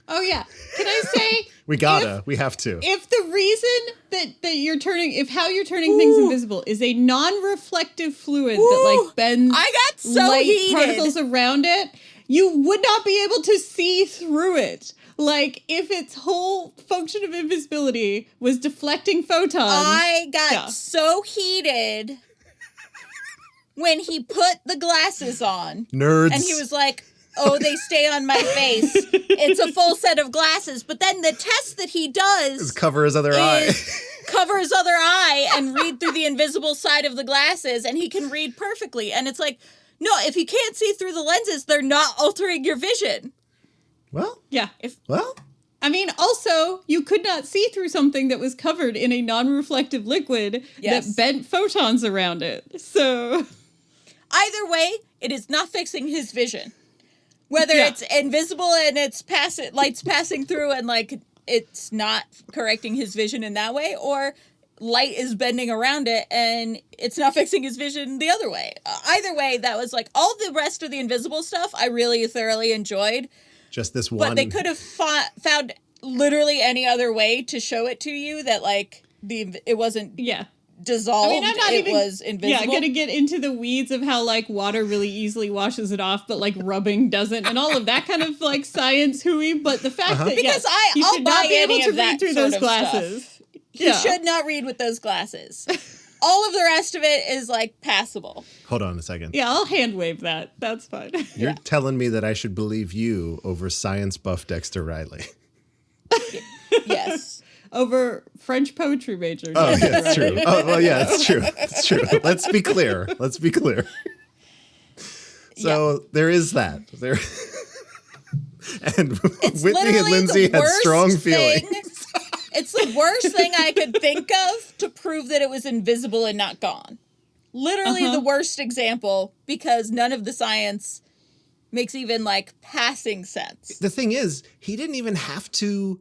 Oh yeah. Can I say We have to. if the reason that you're turning how you're turning things invisible is a non-reflective fluid that like bends I got so light heated. particles around it, you would not be able to see through it. Like if its whole function of invisibility was deflecting photons. I got Yeah. so heated when he put the glasses on. Nerds. And he was like, oh, they stay on my face. It's a full set of glasses. But then the test that he does cover his other eye. is cover his other eye and read through the invisible side of the glasses, and he can read perfectly. And it's like, no, if you can't see through the lenses, they're not altering your vision. Well, Yeah. well, I mean, also, you could not see through something that was covered in a non-reflective liquid Yes. that bent photons around it. So, Either way, it is not fixing his vision. Whether Yeah. it's invisible and it's light's passing through and like it's not correcting his vision in that way, or light is bending around it and it's not fixing his vision the other way. Either way, that was like all the rest of the invisible stuff I really thoroughly enjoyed. just this one. But they could have found literally any other way to show it to you that like it wasn't yeah. dissolved. I mean, I'm not it even was invisible. gonna get into the weeds of how like water really easily washes it off, but like rubbing doesn't, and all of that kind of like science hooey. But the fact that Because you I'll should not buy be able any to of that read through sort those of glasses. stuff. He should not read with those glasses. All of the rest of it is like passable. Hold on a second. Yeah, I'll hand wave that. That's fine. You're telling me that I should believe you over science buff Dexter Riley. Yes. Over French poetry major. Oh, yeah, that's true. Oh, well, yeah, it's true. It's true. Let's be clear. So there is that. There. And It's Whitney and literally Lindsay the had worst strong thing- feelings. It's the worst thing I could think of to prove that it was invisible and not gone. Literally the worst example, because none of the science makes even like passing sense. The thing is, he didn't even have to,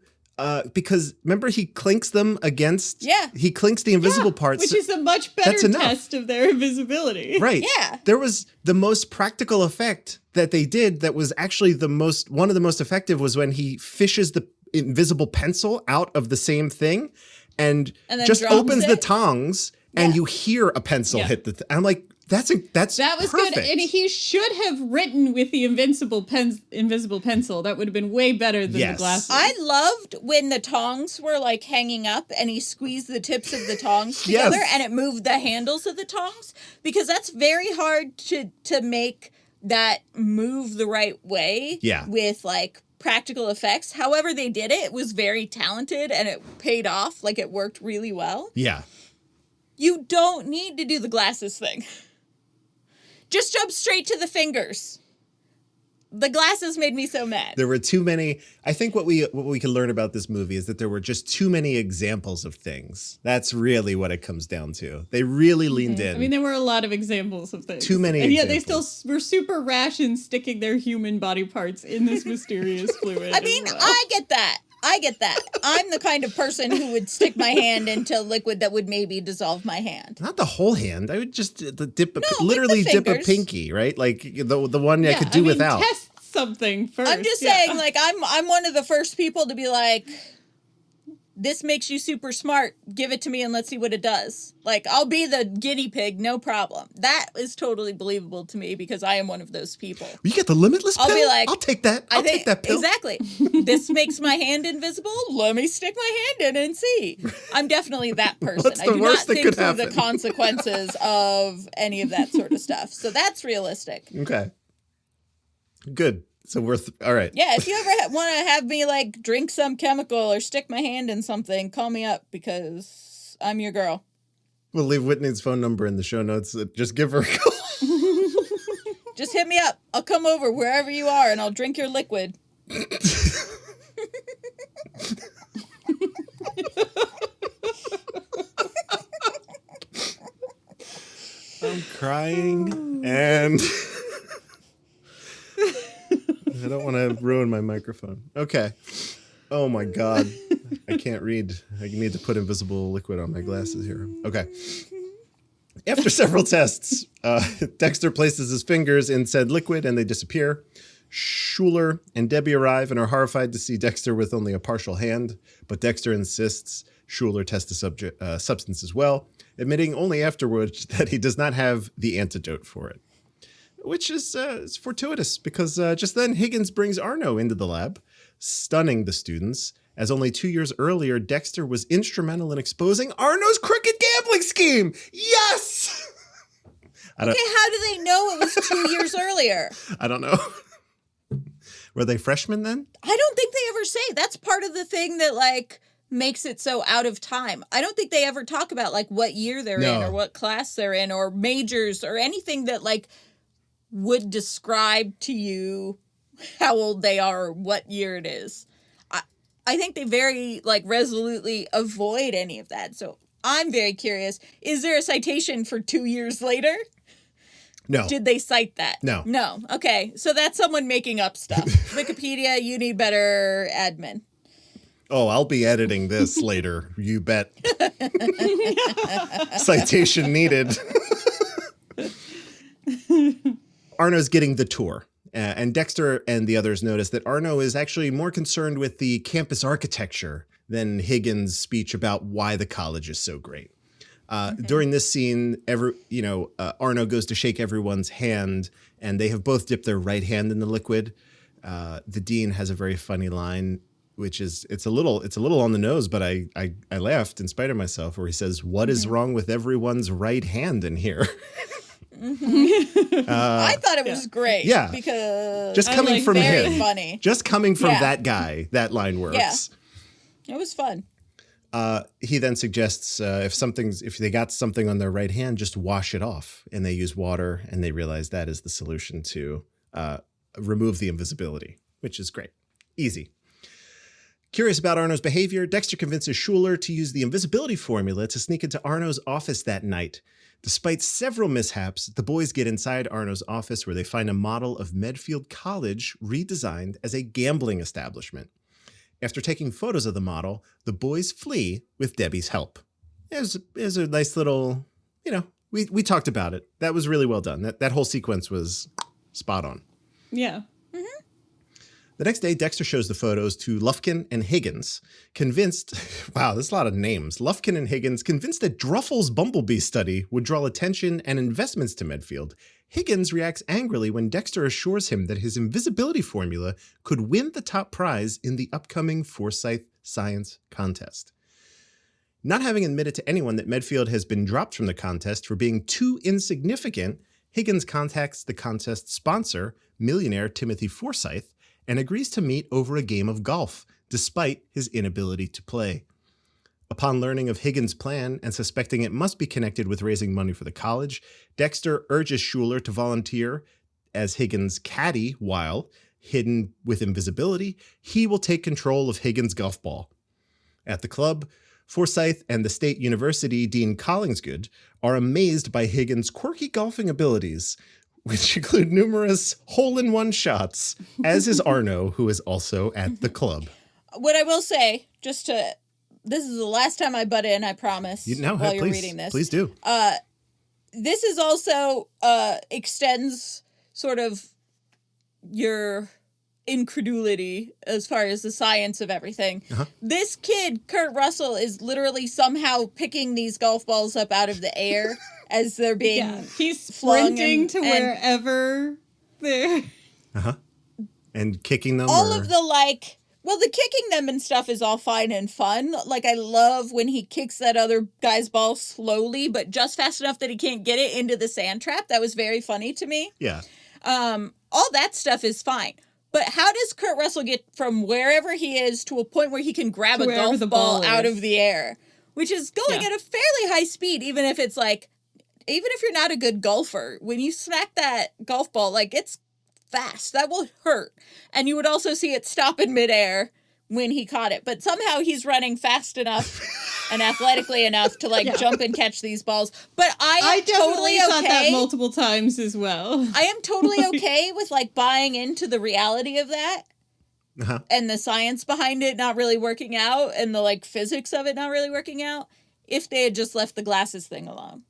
because remember he clinks them against. Yeah. He clinks the invisible parts. Which is a much better That's enough. test of their invisibility. Right. Yeah. There was the most practical effect that they did that was actually one of the most effective was when he fishes the invisible pencil out of the same thing and then just drums opens the it. tongs and Yeah. you hear a pencil Yeah. hit the I'm like, that was Good, and he should have written with the invisible pencil. That would have been way better than Yes. the glasses. I loved when the tongs were like hanging up and he squeezed the tips of the tongs Yes. together and it moved the handles of the tongs, because that's very hard to make that move the right way Yeah. with like practical effects. However they did it, it was very talented and it paid off. Like it worked really well. Yeah. You don't need to do the glasses thing. Just jump straight to the fingers. The glasses made me so mad. There were too many. I think what we can learn about this movie is that there were just too many examples of things. That's really what it comes down to. They really leaned in. I mean, there were a lot of examples of things. Too many and yet they examples. still were super rash in sticking their human body parts in this mysterious fluid. I mean, as well. I get that. I'm the kind of person who would stick my hand into liquid that would maybe dissolve my hand. Not the whole hand. I would just dip, with literally the dip a fingers. pinky, right? Like the one I could do mean, without. Test something first. I'm just yeah. saying, like, I'm one of the first people to be like, this makes you super smart. Give it to me and let's see what it does. Like, I'll be the guinea pig, no problem. That is totally believable to me because I am one of those people. You get the limitless I'll pill? be like, I'll take that. I'll take that pill. Exactly. This makes my hand invisible. Let me stick my hand in and see. I'm definitely that person. What's I the do worst not that think could through the happen? consequences of any of that sort of stuff. So that's realistic. Okay. Good. So we're all right. Yeah, if you ever want to have me like drink some chemical or stick my hand in something, call me up because I'm your girl. We'll leave Whitney's phone number in the show notes. Just give her a call. Just hit me up. I'll come over wherever you are and I'll drink your liquid. I'm crying and I don't want to ruin my microphone. Okay. Oh my God. I can't read. I need to put invisible liquid on my glasses here. Okay. After several tests, Dexter places his fingers in said liquid and they disappear. Schuler and Debbie arrive and are horrified to see Dexter with only a partial hand, but Dexter insists Schuler test the substance as well, admitting only afterwards that he does not have the antidote for it. Which is fortuitous because just then Higgins brings Arno into the lab, stunning the students, as only 2 years earlier, Dexter was instrumental in exposing Arno's crooked gambling scheme. Yes! Okay, how do they know it was 2 years earlier? I don't know. Were they freshmen then? I don't think they ever say. That's part of the thing that like makes it so out of time. I don't think they ever talk about like what year they're in or what class they're in or majors or anything that like would describe to you how old they are or what year it is. I think they very like resolutely avoid any of that. So I'm very curious. Is there a citation for 2 years later? No. Did they cite that? No. No. Okay. So that's someone making up stuff. Wikipedia, you need better admin. Oh, I'll be editing this later. You bet. Citation needed. Arno's getting the tour. And Dexter and the others notice that Arno is actually more concerned with the campus architecture than Higgins' speech about why the college is so great. During this scene, Arno goes to shake everyone's hand, and they have both dipped their right hand in the liquid. The dean has a very funny line, which is it's a little on the nose, but I laughed in spite of myself, where he says, "What is wrong with everyone's right hand in here?" I thought it was great. yeah. Because Just coming from very him, funny. just coming from Yeah. that guy, that line works. Yeah. It was fun. He then suggests if they got something on their right hand, just wash it off. And they use water, and they realize that is the solution to remove the invisibility, which is great. Easy. Curious about Arno's behavior, Dexter convinces Schuler to use the invisibility formula to sneak into Arno's office that night. Despite several mishaps, the boys get inside Arno's office where they find a model of Medfield College redesigned as a gambling establishment. After taking photos of the model, the boys flee with Debbie's help. It was a nice little, we talked about it. That was really well done. That whole sequence was spot on. Yeah. The next day, Dexter shows the photos to Lufkin and Higgins, convinced, wow, there's a lot of names. Lufkin and Higgins convinced that Druffle's Bumblebee study would draw attention and investments to Medfield. Higgins reacts angrily when Dexter assures him that his invisibility formula could win the top prize in the upcoming Forsyth Science Contest. Not having admitted to anyone that Medfield has been dropped from the contest for being too insignificant, Higgins contacts the contest sponsor, millionaire Timothy Forsyth, and agrees to meet over a game of golf, despite his inability to play. Upon learning of Higgins' plan and suspecting it must be connected with raising money for the college, Dexter urges Schuler to volunteer as Higgins' caddy while hidden with invisibility, he will take control of Higgins' golf ball. At the club, Forsyth and the State University Dean Collingsgood are amazed by Higgins' quirky golfing abilities, which include numerous hole-in-one shots, as is Arno, who is also at the club. What I will say, this is the last time I butt in, I promise, while you're please, reading this. Please do. This is also extends sort of your incredulity as far as the science of everything. This kid, Kurt Russell, is literally somehow picking these golf balls up out of the air as they're being he's flung sprinting to wherever they're And kicking them. all of the the kicking them and stuff is all fine and fun. Like, I love when he kicks that other guy's ball slowly, but just fast enough that he can't get it into the sand trap. That was very funny to me. Yeah. All that stuff is fine. But how does Kurt Russell get from wherever he is to a point where he can grab a golf ball out of the air, which is going at a fairly high speed, even if you're not a good golfer, when you smack that golf ball, like, it's fast. That will hurt. And you would also see it stop in midair when he caught it. But somehow he's running fast enough and athletically enough to jump and catch these balls. But I definitely totally thought that okay. multiple times as well. I am totally okay with buying into the reality of that and the science behind it not really working out and the physics of it not really working out if they had just left the glasses thing alone.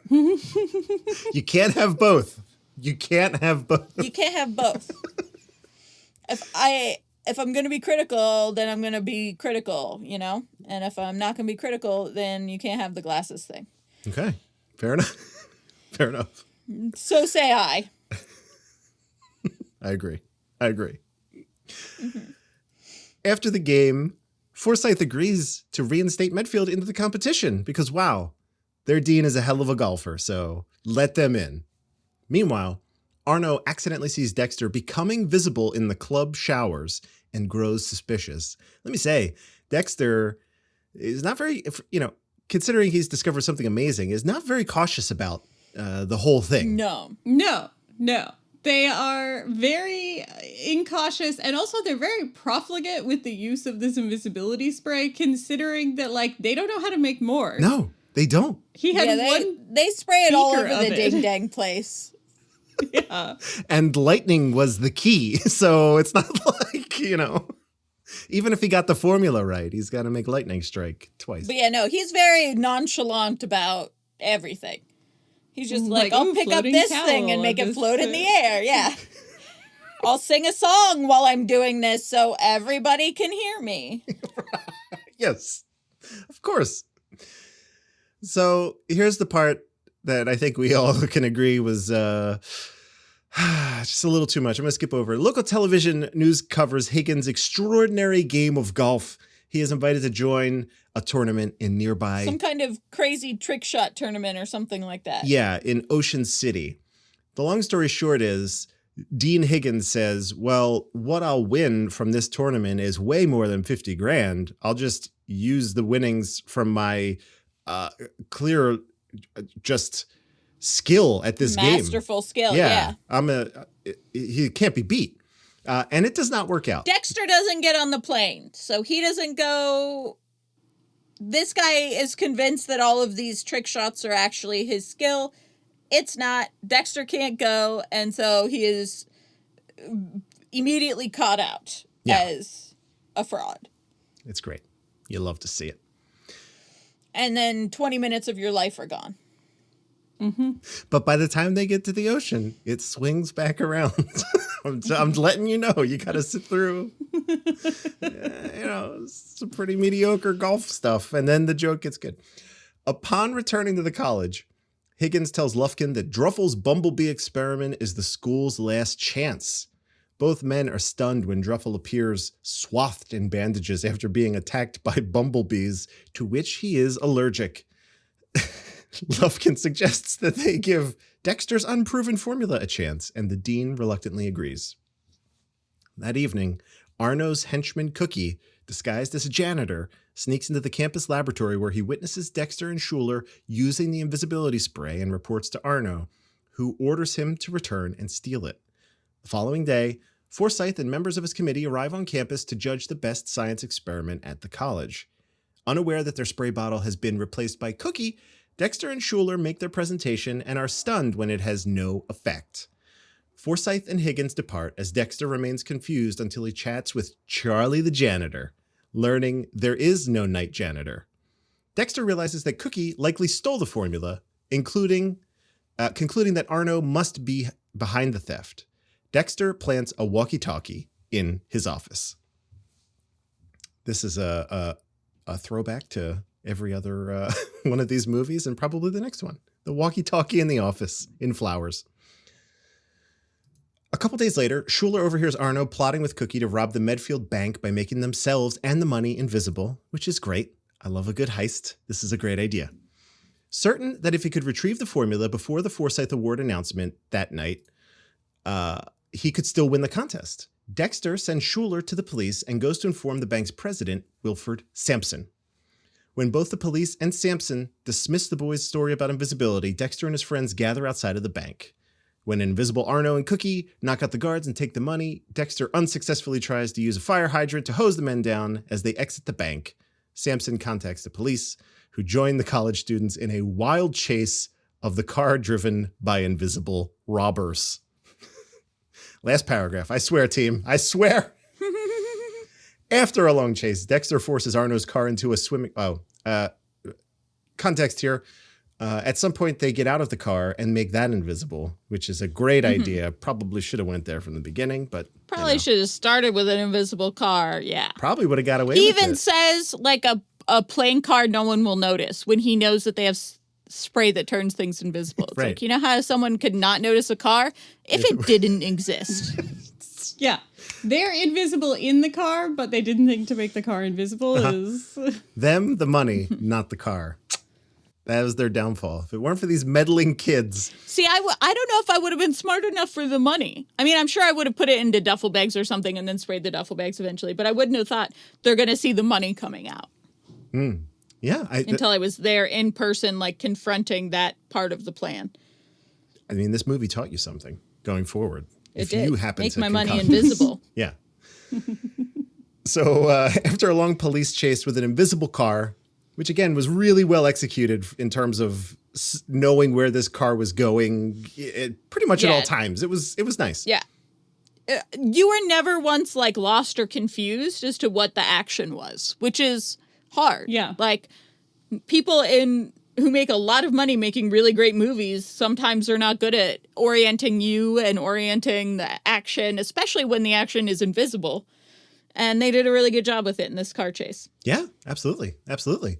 You can't have both. You can't have both. You can't have both. If I'm going to be critical, then I'm going to be critical, And if I'm not going to be critical, then you can't have the glasses thing. Okay. Fair enough. Fair enough. So say I. I agree. After the game, Forsyth agrees to reinstate Medfield into the competition because, wow, their dean is a hell of a golfer, so let them in. Meanwhile, Arno accidentally sees Dexter becoming visible in the club showers and grows suspicious. Let me say, Dexter is not very, considering he's discovered something amazing, is not very cautious about the whole thing. No. They are very incautious, and also they're very profligate with the use of this invisibility spray, considering that, they don't know how to make more. No, they don't. He had they spray it all over beaker the of it. ding-dang place. Yeah. And lightning was the key, so it's not even if he got the formula right, he's got to make lightning strike twice. But he's very nonchalant about everything. He's just I'll pick up this thing and make it float in the air. Yeah. I'll sing a song while I'm doing this so everybody can hear me. Yes, of course. So here's the part that I think we all can agree was just a little too much. I'm going to skip over. Local television news covers Higgins' extraordinary game of golf. He is invited to join a tournament in nearby... Some kind of crazy trick shot tournament or something like that. Yeah, in Ocean City. The long story short is, Dean Higgins says, well, what I'll win from this tournament is way more than 50 grand. I'll just use the winnings from my clear just skill at this game. Masterful skill, yeah. He can't be beat. And it does not work out. Dexter doesn't get on the plane, so he doesn't go. This guy is convinced that all of these trick shots are actually his skill. It's not. Dexter can't go, and so he is immediately caught out as a fraud. It's great. You love to see it. And then 20 minutes of your life are gone. Mm-hmm. But by the time they get to the ocean, it swings back around. I'm letting you know. You got to sit through, some pretty mediocre golf stuff. And then the joke gets good. Upon returning to the college, Higgins tells Lufkin that Druffel's bumblebee experiment is the school's last chance. Both men are stunned when Druffel appears swathed in bandages after being attacked by bumblebees, to which he is allergic. Lufkin suggests that they give Dexter's unproven formula a chance, and the dean reluctantly agrees. That evening, Arno's henchman Cookie, disguised as a janitor, sneaks into the campus laboratory where he witnesses Dexter and Schuler using the invisibility spray and reports to Arno, who orders him to return and steal it. The following day, Forsyth and members of his committee arrive on campus to judge the best science experiment at the college. Unaware that their spray bottle has been replaced by Cookie, Dexter and Schuler make their presentation and are stunned when it has no effect. Forsyth and Higgins depart as Dexter remains confused until he chats with Charlie the janitor, learning there is no night janitor. Dexter realizes that Cookie likely stole the formula, concluding that Arno must be behind the theft. Dexter plants a walkie-talkie in his office. This is a throwback to every other one of these movies, and probably the next one. The walkie-talkie in the office in Flowers. A couple days later, Schuler overhears Arno plotting with Cookie to rob the Medfield Bank by making themselves and the money invisible, which is great. I love a good heist. This is a great idea. Certain that if he could retrieve the formula before the Forsyth Award announcement that night, he could still win the contest. Dexter sends Schuler to the police and goes to inform the bank's president, Wilford Sampson. When both the police and Sampson dismiss the boy's story about invisibility, Dexter and his friends gather outside of the bank. When invisible Arno and Cookie knock out the guards and take the money, Dexter unsuccessfully tries to use a fire hydrant to hose the men down as they exit the bank. Sampson contacts the police, who join the college students in a wild chase of the car driven by invisible robbers. Last paragraph. I swear, team. I swear. After a long chase, Dexter forces Arno's car into a swimming... context here. At some point, they get out of the car and make that invisible, which is a great idea. Probably should have went there from the beginning, but... Probably should have started with an invisible car, yeah. Probably would have got away He with it. even says, like, a plain car no one will notice when he knows that they have spray that turns things invisible. It's Right. like, you know how someone could not notice a car if it didn't exist? Yeah. They're invisible in the car, but they didn't think to make the car invisible is... Them, the money, not the car. That was their downfall. If it weren't for these meddling kids. See, I don't know if I would have been smart enough for the money. I mean, I'm sure I would have put it into duffel bags or something and then sprayed the duffel bags eventually, but I wouldn't have thought they're going to see the money coming out. Yeah. Until I was there in person, like confronting that part of the plan. I mean, this movie taught you something going forward. It did. Happen Make to my money concoct- invisible. Yeah. So after a long police chase with an invisible car, which again was really well executed in terms of knowing where this car was going, pretty much at all times. It was nice. Yeah. You were never once like lost or confused as to what the action was, which is hard. Yeah. Like people who make a lot of money making really great movies sometimes are not good at orienting you and orienting the action, especially when the action is invisible. And they did a really good job with it in this car chase. Yeah, absolutely. Absolutely.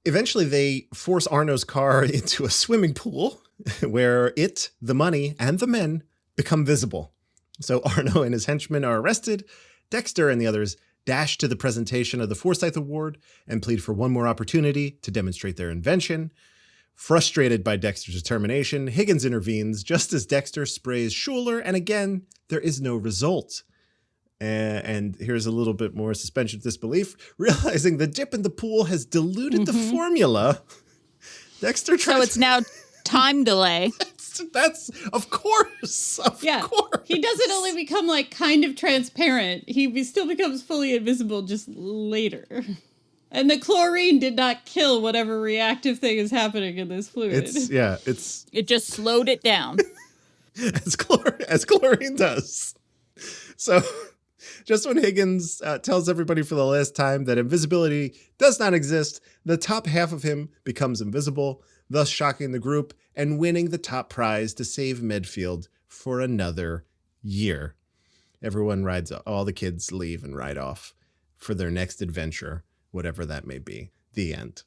Eventually, they force Arno's car into a swimming pool where it, the money, and the men become visible. So Arno and his henchmen are arrested. Dexter and the others dash to the presentation of the Forsyth Award and plead for one more opportunity to demonstrate their invention. Frustrated by Dexter's determination, Higgins intervenes just as Dexter sprays Schuler, and again, there is no result. And here's a little bit more suspension of disbelief. Realizing the dip in the pool has diluted the formula, Dexter tries... So it's now time delay. That's of course. Of course. He doesn't only become like kind of transparent. He still becomes fully invisible just later. And the chlorine did not kill whatever reactive thing is happening in this fluid. It just slowed it down. as chlorine does. So just when Higgins tells everybody for the last time that invisibility does not exist, the top half of him becomes invisible, thus shocking the group and winning the top prize to save Medfield for another year. Everyone rides, all the kids leave and ride off for their next adventure, whatever that may be. The end.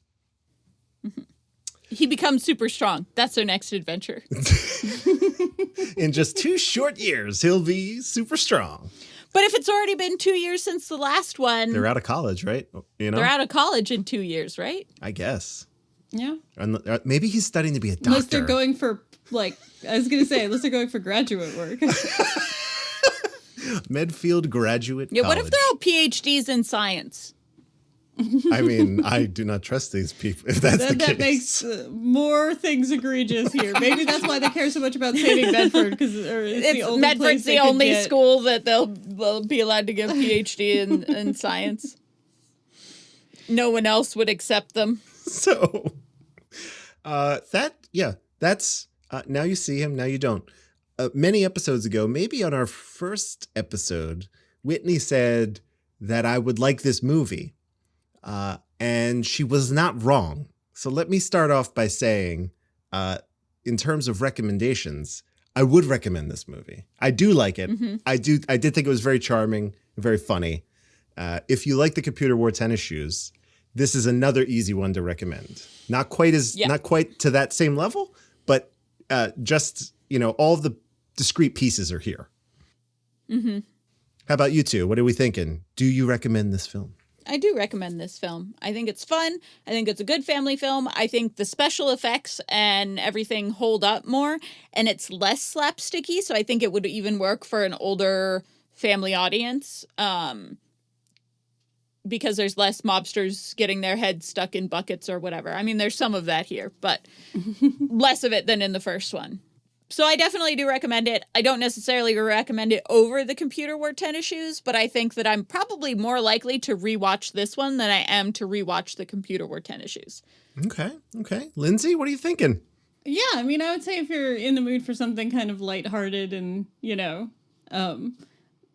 He becomes super strong. That's their next adventure. In just 2 short years, he'll be super strong. But if it's already been 2 years since the last one, They're out of college, right? You know, they're out of college in 2 years, right? I guess. Yeah. Maybe he's studying to be a doctor. Unless they're going for, like, I was going to say, unless they're going for graduate work. Medfield Graduate Yeah, College. what if they're all PhDs in science? I mean, I do not trust these people if that's the case. That makes more things egregious here. Maybe that's why they care so much about saving Medford, because Medford's the only school that they'll be allowed to give PhD in science. No one else would accept them. So that's Now You See Him, Now You Don't. Many episodes ago, maybe on our first episode, Whitney said that I would like this movie. And she was not wrong. So let me start off by saying, in terms of recommendations, I would recommend this movie. I do like it. Mm-hmm. I did think it was very charming, very funny. If you like the Computer Wore Tennis Shoes, this is another easy one to recommend. Not quite to that same level, but just, all of the discrete pieces are here. Mm-hmm. How about you two? What are we thinking? Do you recommend this film? I do recommend this film. I think it's fun. I think it's a good family film. I think the special effects and everything hold up more, and it's less slapsticky, so I think it would even work for an older family audience, because there's less mobsters getting their heads stuck in buckets or whatever. I mean, there's some of that here, but less of it than in the first one. So I definitely do recommend it. I don't necessarily recommend it over the Computer Wore Tennis Shoes, but I think that I'm probably more likely to rewatch this one than I am to rewatch the Computer Wore Tennis Shoes. Okay. Lindsay, what are you thinking? Yeah, I mean, I would say if you're in the mood for something kind of lighthearted and,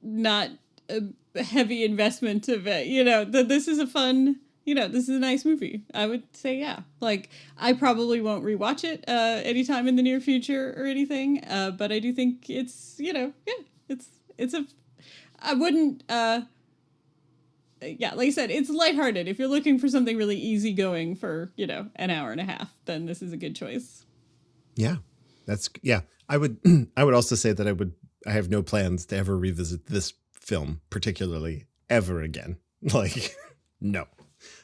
not a heavy investment of it, this is a fun... this is a nice movie. I would say, yeah. Like, I probably won't rewatch it anytime in the near future or anything. But I do think it's, I wouldn't, like I said, it's lighthearted. If you're looking for something really easygoing for, an hour and a half, then this is a good choice. Yeah, I would also say that I have no plans to ever revisit this film, particularly ever again. Like, no.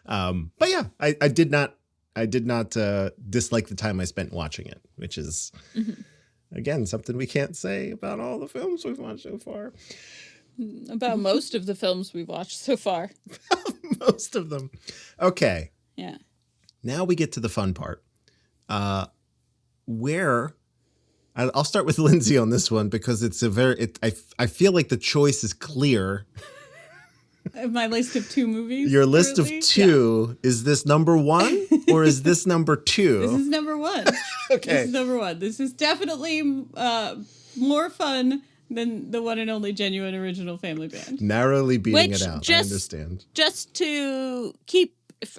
But yeah, I did not dislike the time I spent watching it, which is, again, something we can't say about all the films we've watched so far. About most of the films we've watched so far. Most of them. Okay. Yeah. Now we get to the fun part. Where I'll start with Lindsay on this one because it's I feel like the choice is clear. My list of 2 movies. Your list of 2, is this number 1 or is this number 2? This is number 1. Okay. This is number 1. This is definitely more fun than the one and only genuine original family band. Narrowly beating it out. I understand. Just to keep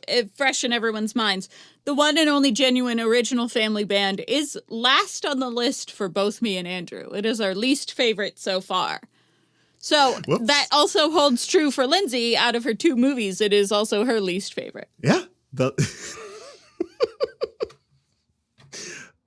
it fresh in everyone's minds, the one and only genuine original family band is last on the list for both me and Andrew. It is our least favorite so far. So that also holds true for Lindsay. Out of her 2 movies, it is also her least favorite. Yeah.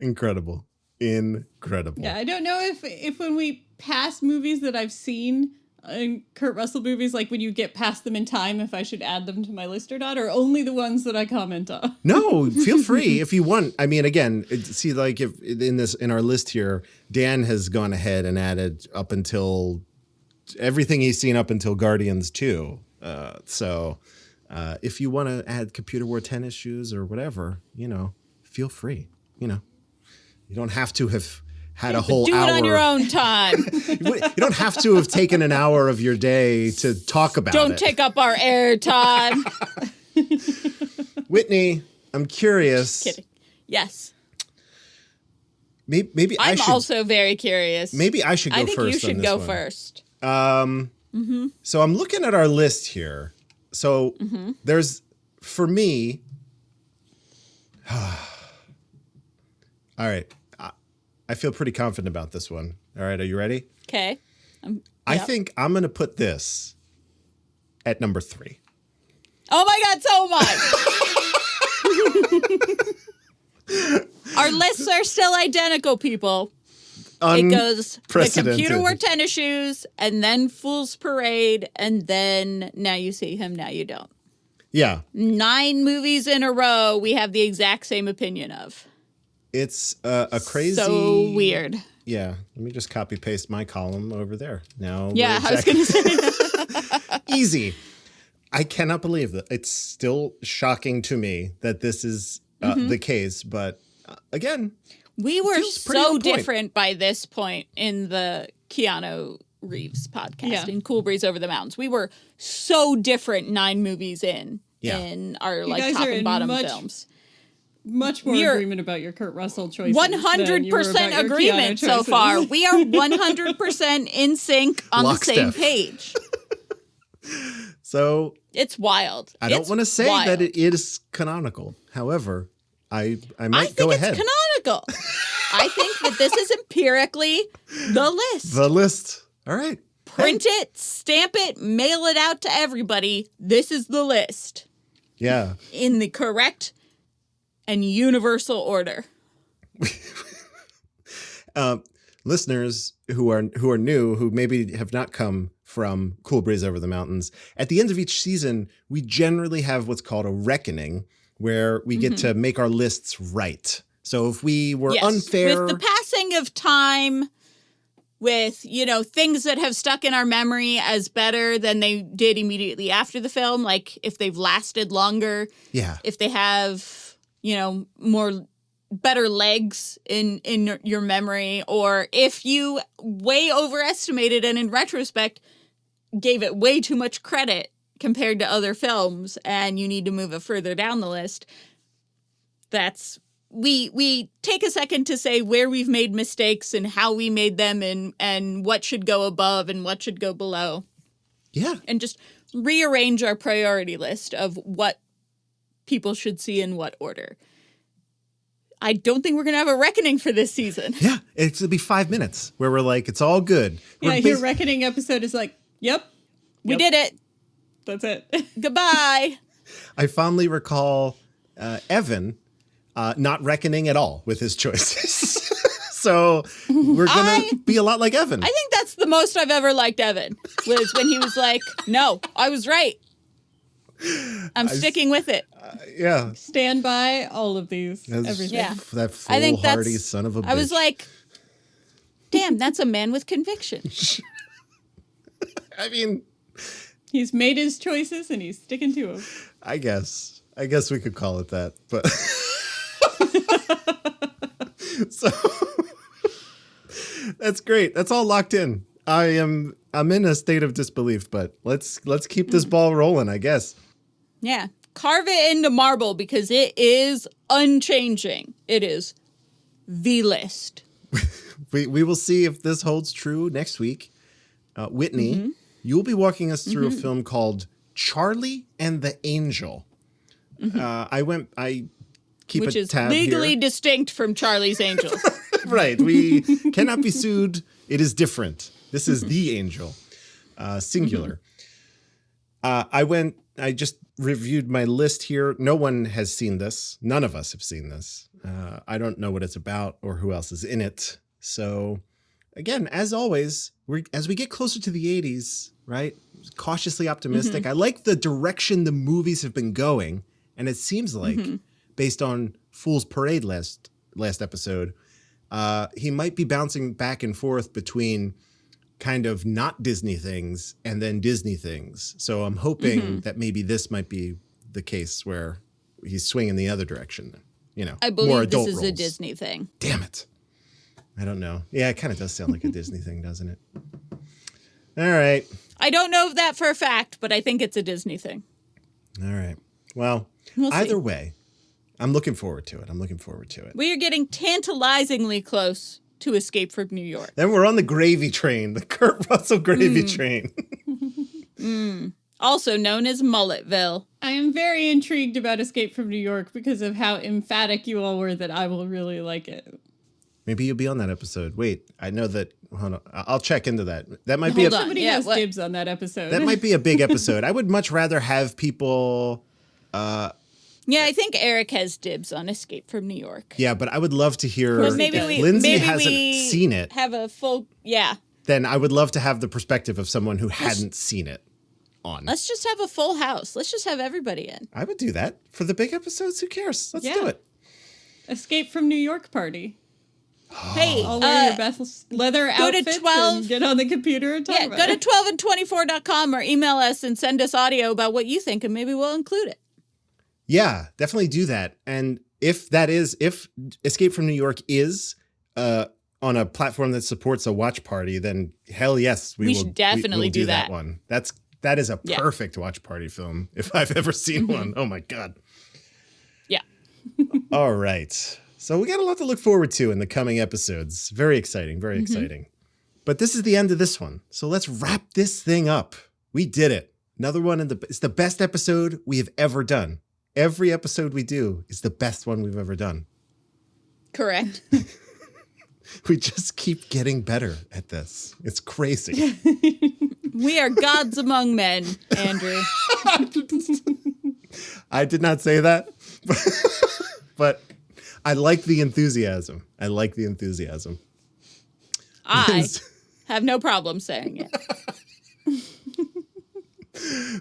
Incredible. Yeah, I don't know if when we pass movies that I've seen in Kurt Russell movies, like when you get past them in time, if I should add them to my list or not, or only the ones that I comment on. No, feel free if you want. I mean, again, see, like if in our list here, Dan has gone ahead and added up until everything he's seen up until Guardians 2. So if you want to add Computer Wore Tennis Shoes or whatever, feel free. You don't have to have had a whole hour. Do it on your own time. You don't have to have taken an hour of your day to talk about it. Don't take up our air time. Whitney, I'm curious. Kidding. Yes. Maybe I'm also very curious. Maybe I should go first. I think you should go first. So I'm looking at our list here. So there's, for me, all right, I feel pretty confident about this one. All right, are you ready? Okay. I think I'm going to put this at number 3. Oh my God, so much. Our lists are still identical, people. It goes The Computer Wore Tennis Shoes, and then Fool's Parade, and then Now You See Him, Now You Don't. Yeah. 9 movies in a row we have the exact same opinion of. It's a crazy... So weird. Yeah. Let me just copy paste my column over there. Now. Yeah, I was going to say. Easy. I cannot believe that. It's still shocking to me that this is the case. But again, We were feels pretty so on point. different by this point in the Keanu Reeves podcast in Cool Breeze Over the Mountains. We were so different 9 movies in our like guys top are and in bottom much films. Much more We are agreement about your Kurt Russell choices. than you were about 100% your Keanu agreement so choices. far. We are 100% in sync on the same Lockstep. page. so It's wild. I don't It's want to say wild. that it is canonical. However, I I might think go it's ahead. canonical. I think that this is empirically the list. The list. All right. Print it, stamp it, mail it out to everybody. This is the list Yeah. in the correct and universal order. Listeners who are new, who maybe have not come from Cool Breeze Over the Mountains, at the end of each season, we generally have what's called a reckoning, where we get to make our lists right. So if we were unfair, With the passing of time, with, you know, things that have stuck in our memory as better than they did immediately after the film, like if they've lasted longer, yeah, if they have, you know, more better legs in your memory, or if you way overestimated and in retrospect gave it way too much credit compared to other films and you need to move it further down the list, that's we take a second to say where we've made mistakes and how we made them and what should go above and what should go below, yeah, and just rearrange our priority list of what people should see in what order. I don't think we're going to have a reckoning for this season. yeah. It'll be 5 minutes where we're like, it's all good. Yeah, We're your bas- reckoning episode is like, yep, We did it. that's it. Goodbye. I fondly recall Evan not reckoning at all with his choices. So we're going to be a lot like Evan. I think that's the most I've ever liked Evan, was when he was like, no, I was right. I'm sticking with it. Yeah. Stand by all of these, That's- everything. Yeah. That I think foolhardy that's, son of a bitch. I was like, damn, that's a man with conviction. I mean, He's made his choices and he's sticking to them. I guess we could call it that, but so that's great. That's all locked in. I'm in a state of disbelief, but let's keep this ball rolling, I guess. Yeah. Carve it into marble because it is unchanging. It is the list. We will see if this holds true next week. Whitney, you will be walking us through a film called Charlie and the Angel. I keep Which a is tab legally here. distinct from Charlie's Angels. Right. We cannot be sued. It is different. This is the Angel, singular. I just reviewed my list here. No one has seen this. None of us have seen this. I don't know what it's about or who else is in it. So again, as always, as we get closer to the 80s, right? Cautiously optimistic. I like the direction the movies have been going. And it seems like, based on Fool's Parade last episode, he might be bouncing back and forth between kind of not Disney things and then Disney things. So I'm hoping that maybe this might be the case where he's swinging the other direction. You know, I more believe adult this is a roles. Disney thing. Damn it. I don't know. Yeah, it kind of does sound like a Disney thing, doesn't it? All right. I don't know that for a fact, but I think it's a Disney thing. All right. Well, We'll see. either way, I'm looking forward to it. We are getting tantalizingly close to Escape from New York. Then we're on the gravy train, the Kurt Russell gravy train. Also known as Mulletville. I am very intrigued about Escape from New York because of how emphatic you all were that I will really like it. Maybe you'll be on that episode. Wait, I know that. Hold on, I'll check into that. That might be Hold a, on. Somebody Yeah, has what- dibs on that episode. that might be a big episode. I would much rather have people. Yeah, I think Eric has dibs on Escape from New York. Yeah, but I would love to hear. But maybe if we Lindsay maybe hasn't we seen it, have a full then I would love to have the perspective of someone who hadn't seen it on. Let's just have a full house. Let's just have everybody in. I would do that for the big episodes. Who cares? Let's do Yeah. it. Escape from New York party. Hey, I'll wear your best leather go to outfits 12 and get on the computer and talk yeah, about go to it. 12and24.com or email us and send us audio about what you think, and maybe we'll include it. Yeah, definitely do that. And if Escape from New York is on a platform that supports a watch party, then hell yes, we will should definitely will do that. one. That is a Yeah. perfect watch party film if I've ever seen one. Oh my God. Yeah. All right. So we got a lot to look forward to in the coming episodes. Very exciting, very exciting. But this is the end of this one. So let's wrap this thing up. We did it. Another one it's the best episode we have ever done. Every episode we do is the best one we've ever done. Correct. We just keep getting better at this. It's crazy. We are gods among men, Andrew. I did not say that, but I like the enthusiasm. I have no problem saying it.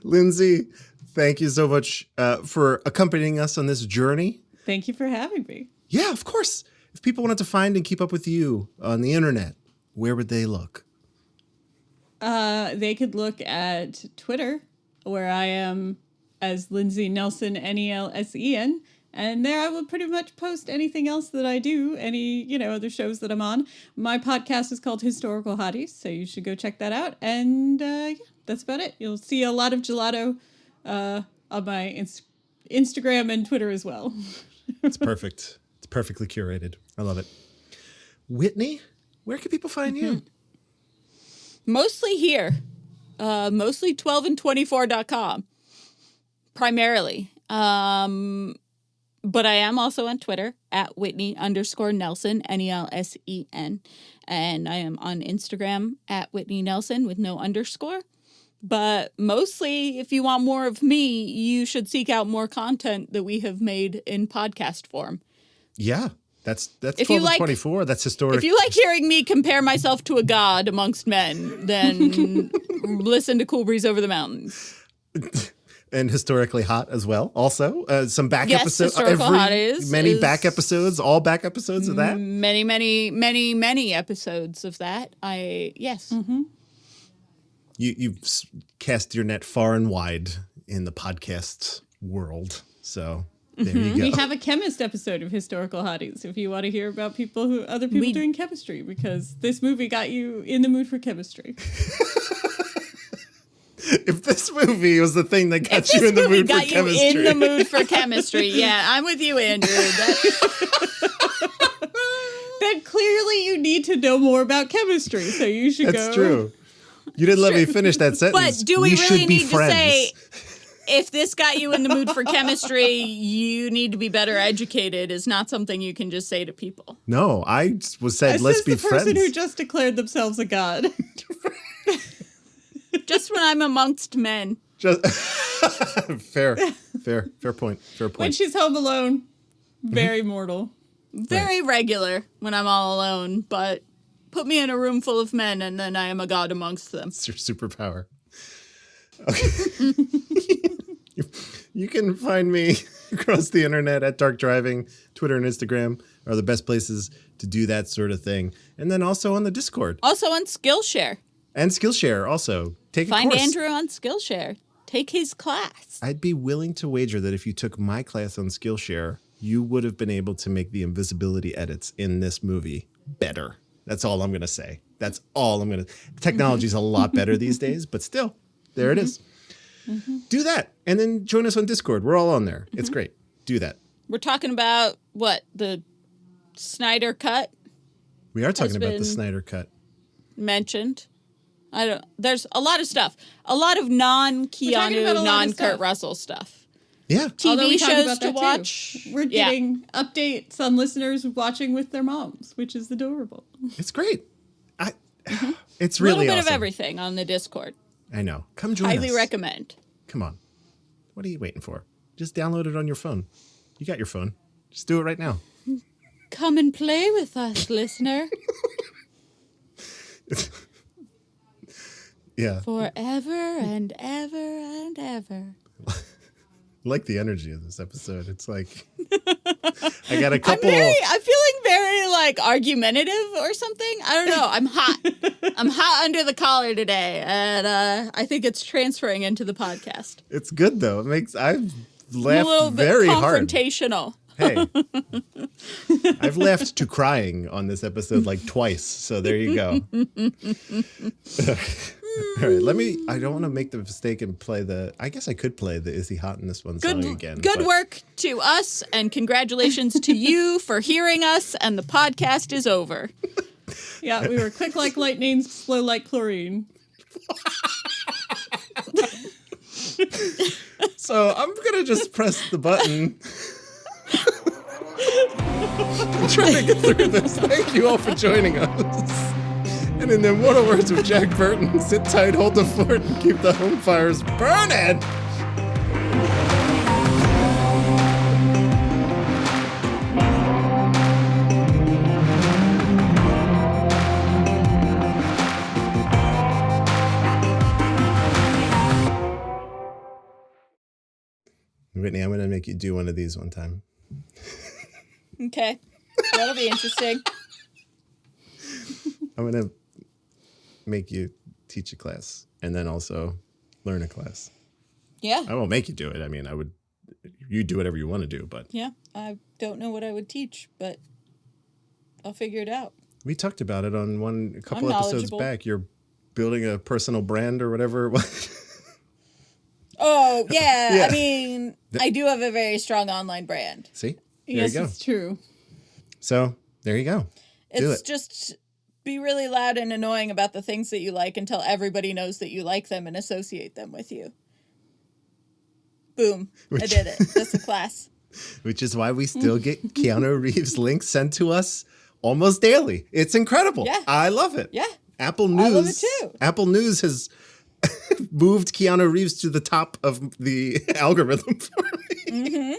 Lindsay, thank you so much for accompanying us on this journey. Thank you for having me. Yeah, of course. If people wanted to find and keep up with you on the internet, where would they look? They could look at Twitter, where I am as Lindsay Nelson, Nelsen. And there I will pretty much post anything else that I do, any, other shows that I'm on. My podcast is called Historical Hotties, so you should go check that out. And yeah, that's about it. You'll see a lot of gelato on my Instagram and Twitter as well. It's perfect. It's perfectly curated. I love it. Whitney, where can people find you? Mostly here. Mostly 12and24.com. Primarily. But I am also on Twitter at Whitney_Nelson, Nelsen. And I am on Instagram at Whitney Nelson with no underscore. But mostly, if you want more of me, you should seek out more content that we have made in podcast form. Yeah, that's 12 If you and like- 24. That's historic. If you like hearing me compare myself to a god amongst men, then listen to Cool Breeze Over the Mountains. And historically hot as well. Also, some back Yes, episodes. Historical Hot is back episodes. All back episodes of that. Many, many, many, many episodes of that. Yes. You've cast your net far and wide in the podcast world. So there you go. We have a chemist episode of Historical Hotties if you want to hear about other people doing chemistry, because this movie got you in the mood for chemistry. If this movie was the thing that got you in the mood for chemistry. In the mood for chemistry. Yeah, I'm with you, Andrew. Then clearly you need to know more about chemistry, so you should go. That's true. You didn't let me finish that sentence. But do we really should be need friends. to say, if this got you in the mood for chemistry, you need to be better educated is not something you can just say to people. No, I said This let's is be the person friends. who just declared themselves a god. Just when I'm amongst men. Just fair point. When she's home alone, very mortal. Very regular when I'm all alone, but put me in a room full of men and then I am a god amongst them. It's your superpower. Okay. You can find me across the internet at Dark Driving. Twitter and Instagram are the best places to do that sort of thing. And then also on the Discord. Also on Skillshare. And Skillshare also. Take a Find course. Andrew on Skillshare. Take his class. I'd be willing to wager that if you took my class on Skillshare, you would have been able to make the invisibility edits in this movie better. That's all I'm going to say. That's all I'm going to. Technology's a lot better these days, but still, there it is. Do that. And then join us on Discord. We're all on there. It's great. Do that. We're talking about what? The Snyder Cut We are talking Has about the been- Snyder Cut. mentioned. There's a lot of stuff. A lot of talking about a non-Keanu, lot of non-Kurt stuff. Russell stuff. Yeah. Although we TV talk shows about to that too. watch. We're Yeah. getting updates on listeners watching with their moms, which is adorable. It's great. It's A really little bit awesome. of everything on the Discord. I know. Come join Highly us. recommend. Come on. What are you waiting for? Just download it on your phone. You got your phone. Just do it right now. Come and play with us, listener. Yeah. Forever and ever and ever. like the energy of this episode. It's like I got a couple. I'm feeling very like argumentative or something. I don't know. I'm hot. I'm hot under the collar today, and I think it's transferring into the podcast. It's good though. I've I'm a laughed little bit very hard. confrontational. Hey, I've laughed to crying on this episode like twice. So there you go. All right, I don't want to make the mistake and play I guess I could play the Is He Hot in This One song again. Good but- work to us, and congratulations to you for hearing us, and the podcast is over. Yeah, we were quick like lightning, slow like chlorine. So I'm going to just press the button. I'm trying to get through this. Thank you all for joining us. And in the immortal words of Jack Burton, sit tight, hold the fort, and keep the home fires burning. Whitney, I'm going to make you do one of these one time. Okay, that'll be interesting. I'm going to make you teach a class and then also learn a class. Yeah, I won't make you do it. I mean, you do whatever you want to do, but yeah. I don't know what I would teach, but I'll figure it out. we talked about it on a couple I'm episodes knowledgeable. back. You're building a personal brand or whatever it was. Oh, yeah. Yeah. I mean, I do have a very strong online brand. See? There Yes, you go. it's true. So there you go. Do It's it. just be really loud and annoying about the things that you like until everybody knows that you like them and associate them with you. Boom. I Which- did it. That's a class. Which is why we still get Keanu Reeves links sent to us almost daily. It's incredible. Yeah. I love it. Yeah. Apple News. I love it too. Apple News has moved Keanu Reeves to the top of the algorithm for me.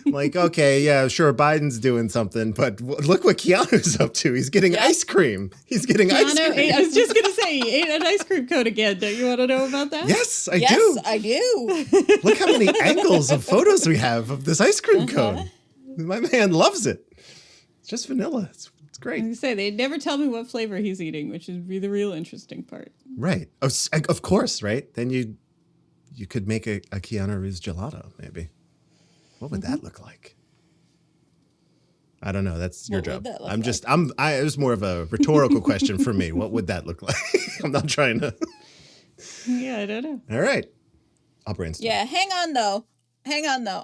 Like, okay, yeah, sure, Biden's doing something, but look what Keanu's up to. He's getting ice cream. He's getting ice Keanu cream. I was just going to say, he ate an ice cream cone again. Don't you want to know about that? Yes, I Yes, do. I do. Look how many angles of photos we have of this ice cream cone. My man loves it. It's just vanilla. It's I great. was gonna say, they never tell me what flavor he's eating, which is the real interesting part. Right. Of course, right? Then you could make a Keanu Reeves gelato, maybe. What would that look like? I don't know. That's your What would job. that look I'm just it was more of a rhetorical question for me. What would that look like? I'm not trying to. Yeah, I don't know. All right. I'll brainstorm. Yeah, hang on though.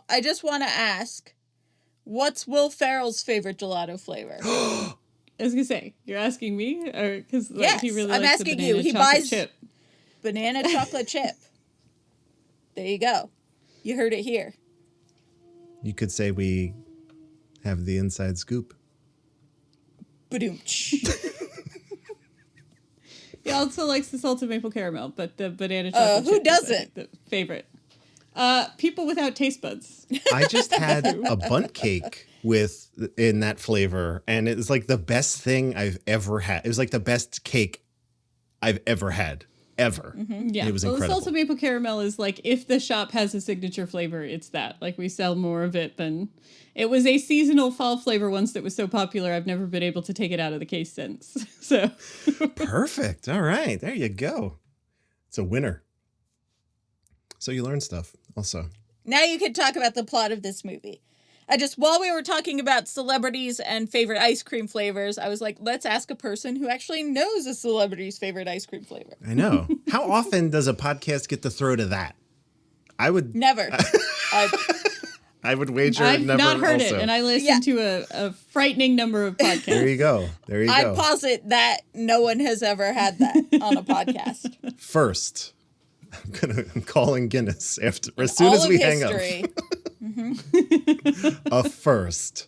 I just want to ask, what's Will Ferrell's favorite gelato flavor? I was gonna say, you're asking me, or because Yes, he really I'm likes asking the you. banana He chocolate buys- chip. Banana chocolate chip. There you go. You heard it here. You could say we have the inside scoop. Badoom. He also likes the salted maple caramel, but the banana chocolate who chip is, I doesn't? think, the favorite. People without taste buds. I just had a bunt cake in that flavor, and it was like the best thing I've ever had. It was like the best cake I've ever had, ever. Yeah, It was well, the incredible. salted maple caramel is like, if the shop has a signature flavor, it's that. Like, we sell more of it than. It was a seasonal fall flavor once that was so popular, I've never been able to take it out of the case since. So, Perfect. All right, there you go. It's a winner. So you learn stuff also. Now you can talk about the plot of this movie. While we were talking about celebrities and favorite ice cream flavors, I was like, let's ask a person who actually knows a celebrity's favorite ice cream flavor. I know. How often does a podcast get to throw to that? I would Never. I would wager I've never not heard also. it, and I listened to a frightening number of podcasts. There you go. There you I go. posit that no one has ever had that on a podcast. First, I'm calling Guinness as soon All as of we hang up. history. A first.